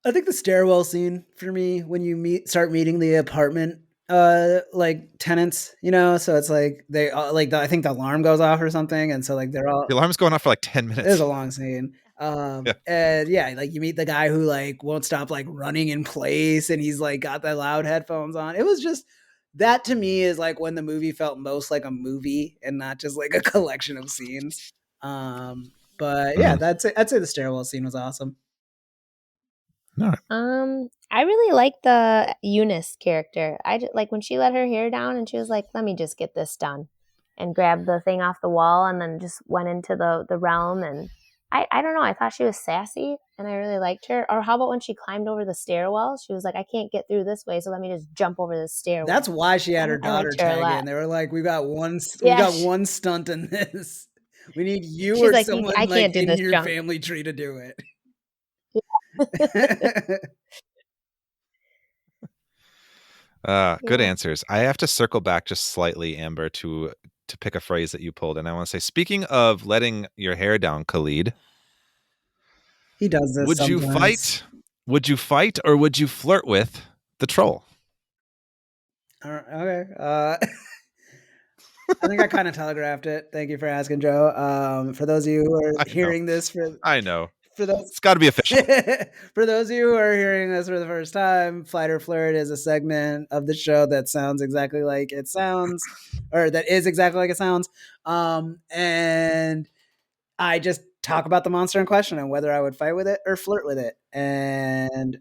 I think the stairwell scene for me when you start meeting the apartment like tenants, you know, so it's like they I think the alarm goes off or something, and so like they're all The alarm's going off for like 10 minutes. It was a long scene. Yeah. And yeah, like you meet the guy who like won't stop like running in place, and he's like got the loud headphones on. It was just that to me is like when the movie felt most like a movie and not just like a collection of scenes. But yeah, that's it. I'd say the stairwell scene was awesome. All right. I really like the Eunice character. I just, like when she let her hair down and she was like, "Let me just get this done," and grabbed the thing off the wall and then just went into the realm. And I don't know. I thought she was sassy and I really liked her. Or how about when she climbed over the stairwell? She was like, "I can't get through this way, so let me just jump over the stairwell." That's why she had her I liked daughter her a tag lot. in. They were like, we got one Yeah, stunt in this. We need you she's or like, someone "I like can't do in this your jump." family tree to do it. Good Yeah. answers. I have to circle back just slightly, Amber, to pick a phrase that you pulled, and I want to say, speaking of letting your hair down, Khalid, He does this would you sometimes. fight? Would you fight, or would you flirt with the troll? Okay. I think I kind of telegraphed it. Thank you for asking, Joe. For those of you who are I know. hearing this I know. for those It's got to be official. for those of you who are hearing this for the first time, Flight or Flirt is a segment of the show that sounds exactly like it sounds, or that is exactly like it sounds. And I just talk about the monster in question and whether I would fight with it or flirt with it. And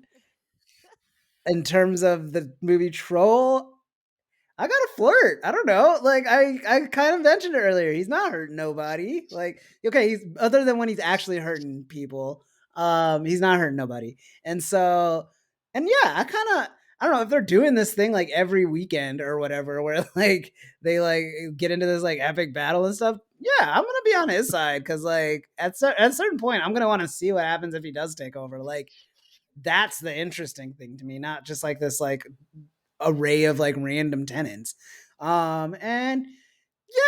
in terms of the movie Troll, I gotta flirt. I don't know. Like I kind of mentioned it earlier. He's not hurting nobody. Like, okay, he's other than when he's actually hurting people, he's not hurting nobody. And so, and yeah, I don't know if they're doing this thing like every weekend or whatever, where like they like get into this like epic battle and stuff. Yeah, I'm gonna be on his side because like at a certain point, I'm gonna want to see what happens if he does take over. Like that's the interesting thing to me, not just like this like array of like random tenants. And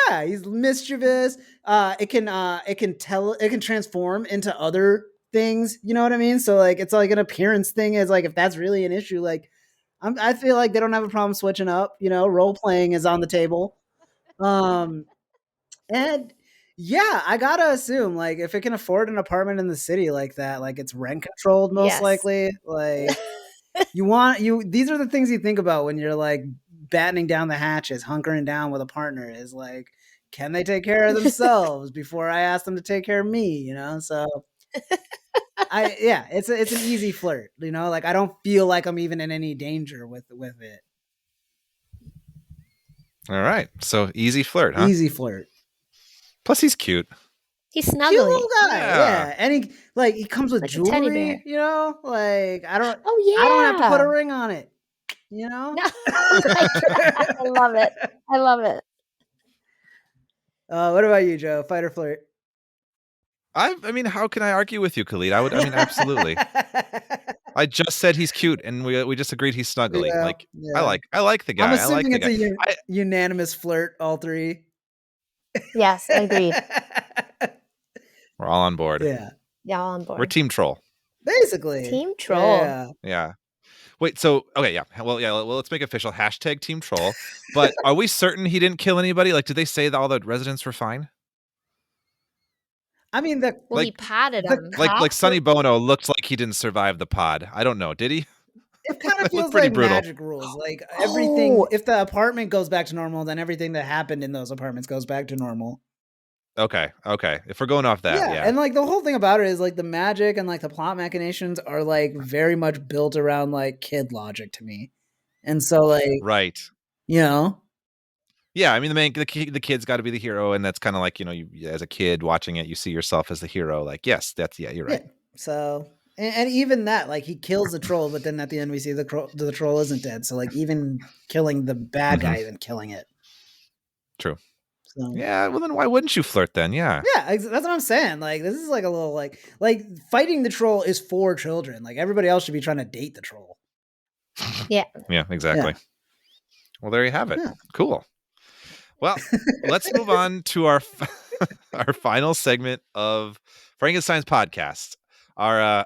yeah, he's mischievous. It can transform into other things. You know what I mean? So like it's like an appearance thing. Is like if that's really an issue, like I feel like they don't have a problem switching up. You know, role playing is on the table. Um, and yeah, I gotta assume like if it can afford an apartment in the city like that, like it's rent controlled most Yes. likely. Like you these are the things you think about when you're like battening down the hatches, hunkering down with a partner is like, can they take care of themselves before I ask them to take care of me, you know? So it's an easy flirt, you know? Like I don't feel like I'm even in any danger with it. All right. So easy flirt, huh? Easy flirt. Plus, he's cute. He's Cute snuggly. little guy, yeah. And he comes with Like a teddy jewelry, bear. you know? Like I don't have to put a Yeah. ring on it, you know? No. Oh my God. I love it. I love it. What about you, Joe? Fight or flirt? I mean, how can I argue with you, Khalid? I mean, absolutely. I just said he's cute, and we just agreed he's snuggly. Yeah, Like yeah. I like the guy. I'm I like assuming the it's guy. a unanimous flirt, all three. Yes, agreed. We're all on board. Yeah, Y'all on board. We're Team Troll. basically. Team Troll. Yeah. Yeah. Wait. So okay. Yeah. Well. Yeah. Well, let's make it official. Hashtag Team Troll. But are we certain he didn't kill anybody? Like, did they say that all the residents were fine? I mean, Well, he potted him. Like Sonny Bono looked like he didn't survive the pod. I don't know. Did he? it kind of It feels looked pretty like brutal. magic rules. Like everything, Oh. if the apartment goes back to normal, then everything that happened in those apartments goes back to normal. Okay. If we're going off that, yeah. And like the whole thing about it is like the magic and like the plot machinations are like very much built around like kid logic to me. And so like, Right. you know, Yeah, I mean the kid's got to be the hero, and that's kind of like, you know, you as a kid watching it, you see yourself as the hero. Like, yes, you're right. yeah. So and even that, like he kills the troll, but then at the end we see the troll isn't dead. So like even killing the bad guy isn't killing it. True. So Yeah, well then why wouldn't you flirt then? Yeah. yeah, that's what I'm saying. Like this is like a little like fighting the troll is for children. Like everybody else should be trying to date the troll. Yeah. Yeah, exactly. Yeah. Well, there you have it. Yeah. Cool. Well, let's move on to our our final segment of Frankenstein's podcast, our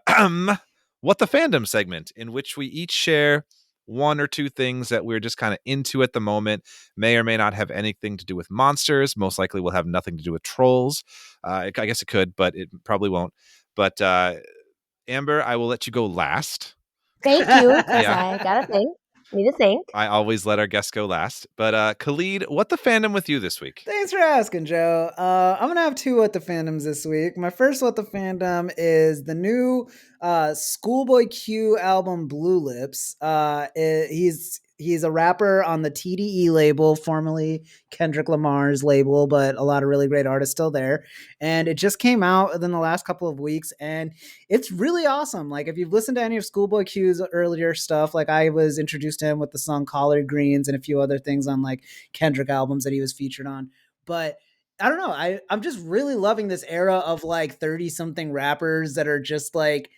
What the Fandom segment, in which we each share one or two things that we're just kind of into at the moment. May or may not have anything to do with monsters. Most likely will have nothing to do with trolls. I guess it could, but it probably won't. But Amber, I will let you go last. Thank you, because Yeah. I got a thing. Me to think. I always let our guests go last. But Khalid, what the fandom with you this week? Thanks for asking, Joe. I'm gonna have two What the Fandoms this week. My first What the Fandom is the new Schoolboy Q album, Blue Lips. He's a rapper on the TDE label, formerly Kendrick Lamar's label, but a lot of really great artists still there. And it just came out within the last couple of weeks, and it's really awesome. Like, if you've listened to any of Schoolboy Q's earlier stuff, like I was introduced to him with the song Collard Greens and a few other things on like Kendrick albums that he was featured on. But I don't know. I'm just really loving this era of like 30 something rappers that are just like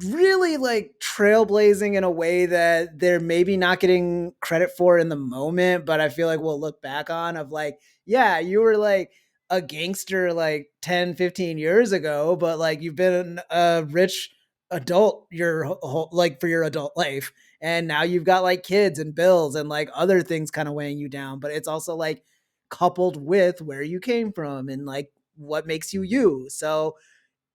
really like trailblazing in a way that they're maybe not getting credit for in the moment, but I feel like we'll look back on of like, yeah, you were like a gangster like 10, 15 years ago, but like you've been a rich adult your whole, like for your adult life. And now you've got like kids and bills and like other things kind of weighing you down, but it's also like coupled with where you came from and like what makes you you. So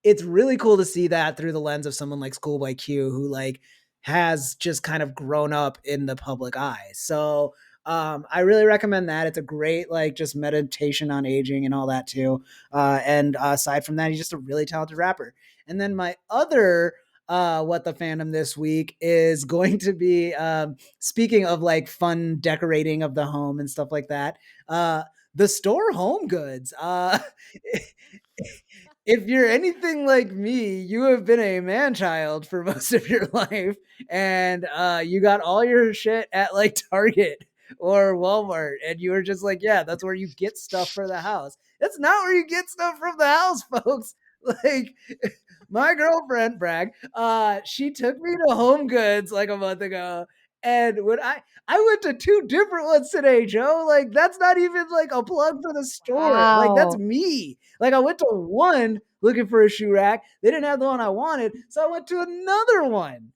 it's really cool to see that through the lens of someone like Schoolboy Q, who like has just kind of grown up in the public eye. So I really recommend that. It's a great like just meditation on aging and all that too. And aside from that, he's just a really talented rapper. And then my other what the fandom this week is going to be speaking of like fun decorating of the home and stuff like that. The store Home Goods. If you're anything like me, you have been a man child for most of your life, and you got all your shit at like Target or Walmart, and you were just like, yeah, that's where you get stuff for the house. That's not where you get stuff from the house, folks. Like, my girlfriend, brag, she took me to Home Goods like a month ago. And when I went to two different ones today, Joe. Like, that's not even like a plug for the store. Like, that's Wow. me. Like, I went to one looking for a shoe rack. They didn't have the one I wanted, so I went to another one.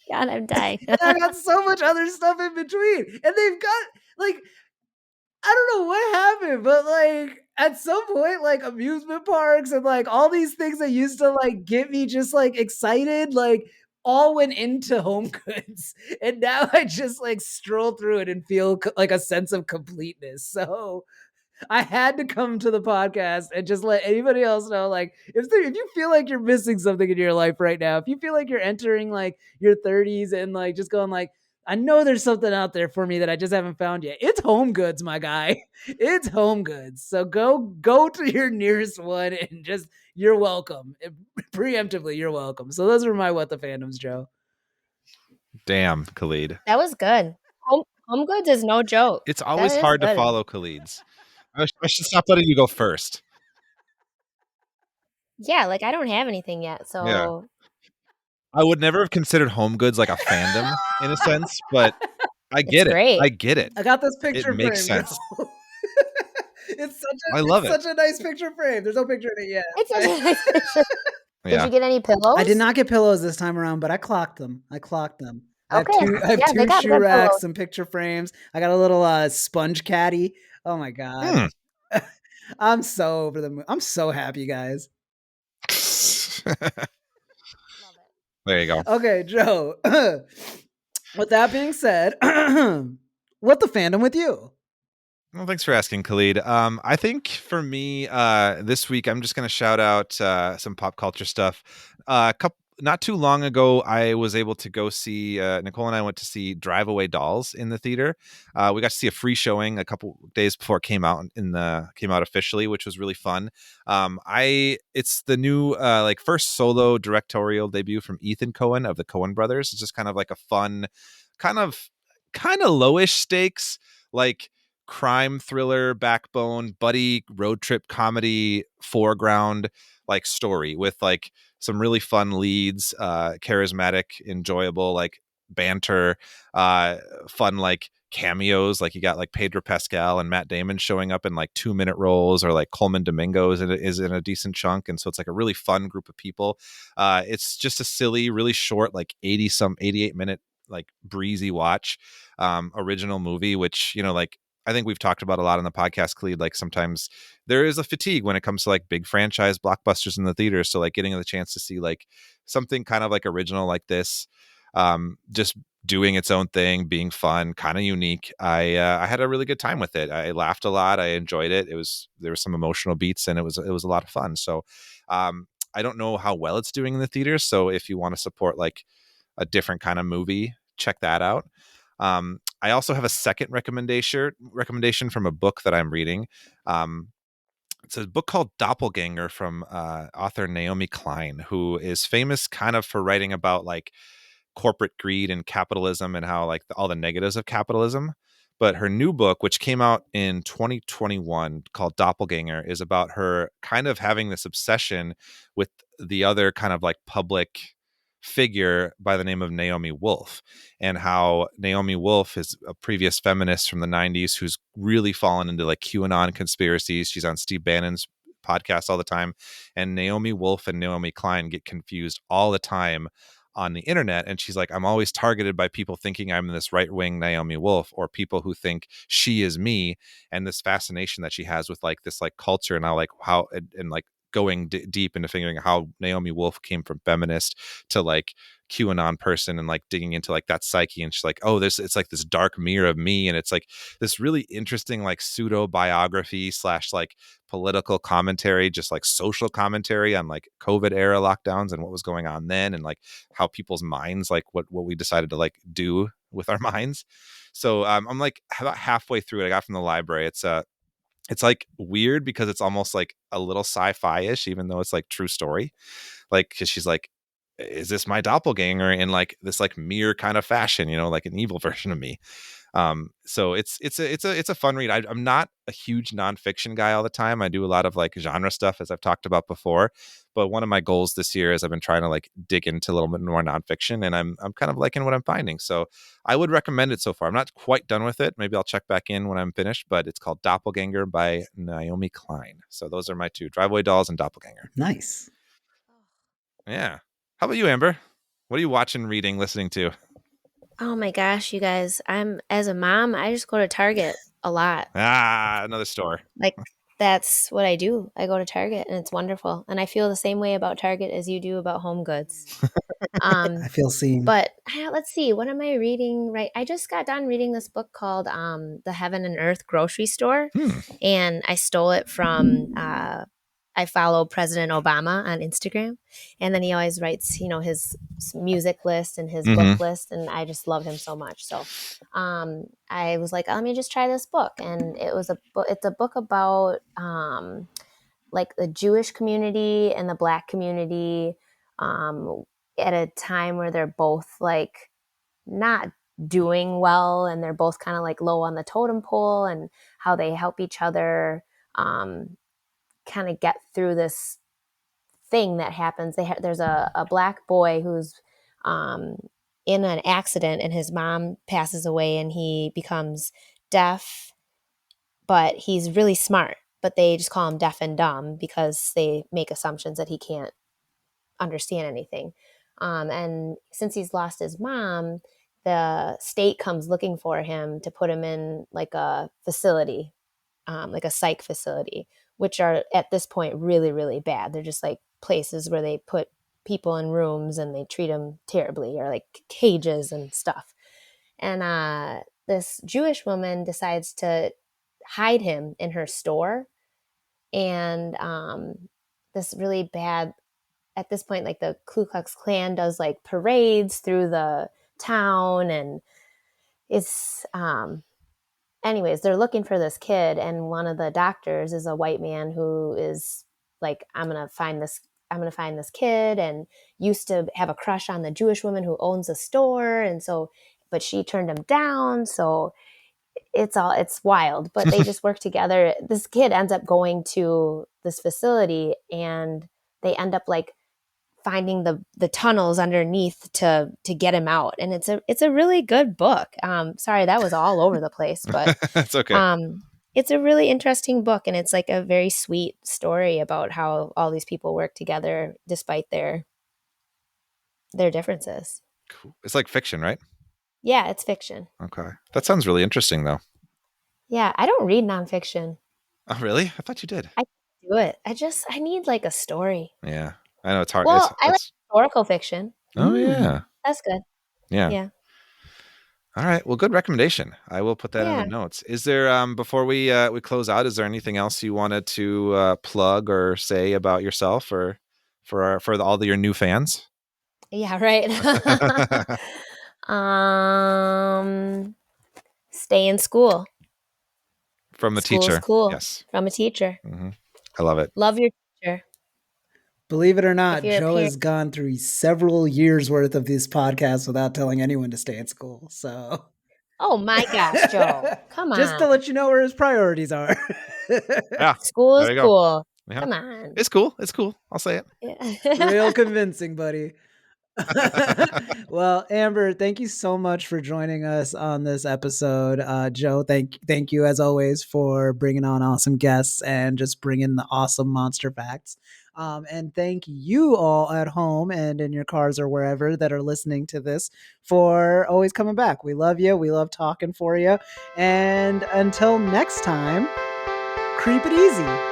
God, I'm dying. And I got so much other stuff in between. And they've got like, I don't know what happened, but like at some point, like amusement parks and like all these things that used to like get me just like excited, like all went into Home Goods. And now I just like stroll through it and feel like a sense of completeness. So I had to come to the podcast and just let anybody else know, like, if you feel like you're missing something in your life right now, if you feel like you're entering like your 30s and like just going like, I know there's something out there for me that I just haven't found yet. It's Home Goods, my guy. It's Home Goods. So go to your nearest one and just you're welcome. Preemptively, you're welcome. So those are my what the fandoms, Joe. Damn, Khalid. That was good. Home Goods is no joke. It's always That is hard to good. follow Khalid's. I should stop letting you go first. Yeah, like I don't have anything yet, so Yeah. I would never have considered Home Goods like a fandom in a sense, but I get it. great. I get it. I got this picture It makes frame, sense. Joe. I love Such a nice picture frame. There's no picture in it yet. It's such a nice picture. Did Yeah. you get any pillows? I did not get pillows this time around, but I clocked them. I have Okay. two, I have Yeah, they two got shoe good racks, pillows. some picture frames. I got a little sponge caddy. Oh my god. I'm so over the moon. I'm so happy, guys. There you go. Okay, Joe. With that being said, what the fandom with you? Well, thanks for asking, Khalid. I think for me, this week I'm just going to shout out some pop culture stuff. Not too long ago, I was able to go see Nicole and I went to see Drive Away Dolls in the theater. We got to see a free showing a couple days before it came out officially, which was really fun. It's the new like first solo directorial debut from Ethan Coen of the Coen brothers. It's just kind of like a fun, kind of lowish stakes, like crime thriller backbone buddy road trip comedy foreground like story with like some really fun leads, charismatic, enjoyable like banter, fun like cameos. Like you got like Pedro Pascal and Matt Damon showing up in like 2-minute roles, or like Coleman Domingo is in a decent chunk, and so it's like a really fun group of people. It's just a silly, really short, like 88-minute like breezy watch, original movie, which like I think we've talked about a lot on the podcast, Khalid. Like sometimes there is a fatigue when it comes to like big franchise blockbusters in the theater. So like getting the chance to see like something kind of like original like this, just doing its own thing, being fun, kind of unique. I had a really good time with it. I laughed a lot. I enjoyed it. There were some emotional beats, and it was a lot of fun. So I don't know how well it's doing in the theaters. So if you want to support like a different kind of movie, check that out. I also have a second recommendation from a book that I'm reading. It's a book called Doppelganger from author Naomi Klein, who is famous kind of for writing about like corporate greed and capitalism and how like all the negatives of capitalism. But her new book, which came out in 2021 called Doppelganger, is about her kind of having this obsession with the other kind of like public figure by the name of Naomi Wolf, and how Naomi Wolf is a previous feminist from the 90s who's really fallen into like QAnon conspiracies. She's on Steve Bannon's podcast all the time, and Naomi Wolf and Naomi Klein get confused all the time on the internet. And she's like, I'm always targeted by people thinking I'm this right-wing Naomi Wolf, or people who think she is me. And this fascination that she has with like this like culture, and how like how and like going deep into figuring out how Naomi Wolf came from feminist to like QAnon person, and like digging into like that psyche. And she's like, oh, it's like this dark mirror of me. And it's like this really interesting like pseudo biography / like political commentary, just like social commentary on like COVID era lockdowns and what was going on then, and like how people's minds, like what we decided to like do with our minds. So I'm like about halfway through it. I got from the library. It's like weird because it's almost like a little sci-fi-ish, even though it's like true story. Like, cause she's like, is this my doppelganger in like this like mirror kind of fashion, like an evil version of me. So it's a fun read. I'm not a huge nonfiction guy all the time. I do a lot of like genre stuff, as I've talked about before. But one of my goals this year is I've been trying to like dig into a little bit more nonfiction, and I'm kind of liking what I'm finding. So I would recommend it so far. I'm not quite done with it. Maybe I'll check back in when I'm finished. But it's called Doppelganger by Naomi Klein. So those are my two: Driveway Dolls and Doppelganger. Nice. Yeah. How about you, Amber? What are you watching, reading, listening to? Oh my gosh, you guys. As a mom, I just go to Target a lot. Another store. Like, that's what I do. I go to Target, and it's wonderful. And I feel the same way about Target as you do about Home Goods. I feel seen. But let's see, what am I reading? Right, I just got done reading this book called The Heaven and Earth Grocery Store, and I stole it from. I follow President Obama on Instagram, and then he always writes, his music list and his book list, and I just love him so much. So, I was like, let me just try this book, and it's a book about like the Jewish community and the Black community at a time where they're both like not doing well, and they're both kind of like low on the totem pole, and how they help each other kind of get through this thing that happens. There's a Black boy who's in an accident, and his mom passes away, and he becomes deaf, but he's really smart. But they just call him deaf and dumb because they make assumptions that he can't understand anything. And since he's lost his mom, the state comes looking for him to put him in like a facility, like a psych facility, which are at this point really, really bad. They're just like places where they put people in rooms and they treat them terribly, or like cages and stuff. And this Jewish woman decides to hide him in her store. And this really bad, at this point, like the Ku Klux Klan does like parades through the town, and it's anyways, they're looking for this kid, and one of the doctors is a white man who is like, I'm gonna find this kid, and used to have a crush on the Jewish woman who owns a store, and so, but she turned him down. So it's wild, but they just work together. This kid ends up going to this facility, and they end up like finding the tunnels underneath to get him out. And it's a really good book. Sorry, that was all over the place, but That's okay. It's a really interesting book, and it's like a very sweet story about how all these people work together despite their differences. Cool. It's like fiction, right? Yeah, it's fiction. Okay. That sounds really interesting, though. Yeah, I don't read nonfiction. Oh, really? I thought you did. I do it. I need like a story. Yeah. I know it's hard. Well, I like historical fiction. Oh, yeah. That's good. Yeah. Yeah. All right. Well, good recommendation. I will put that in Yeah. the notes. Is there before we close out, is there anything else you wanted to plug or say about yourself or for all your new fans? Yeah, right. Stay in school. From a School's teacher. cool. Yes. From a teacher. I love it. Love your teacher. Believe it or If not, you're a Joe parent- has gone through several years worth of this podcast without telling anyone to stay at school. So Oh my gosh, Joe. Come just to on. let you know where his priorities are. Yeah. School is There you go. cool. Yeah. Come on. It's cool. It's cool. I'll say it. Yeah. Real convincing, buddy. Well, Amber, thank you so much for joining us on this episode. Joe, thank you as always for bringing on awesome guests and just bringing the awesome monster facts. And thank you all at home and in your cars or wherever that are listening to this for always coming back. We love you. We love talking for you. And until next time, creep it easy.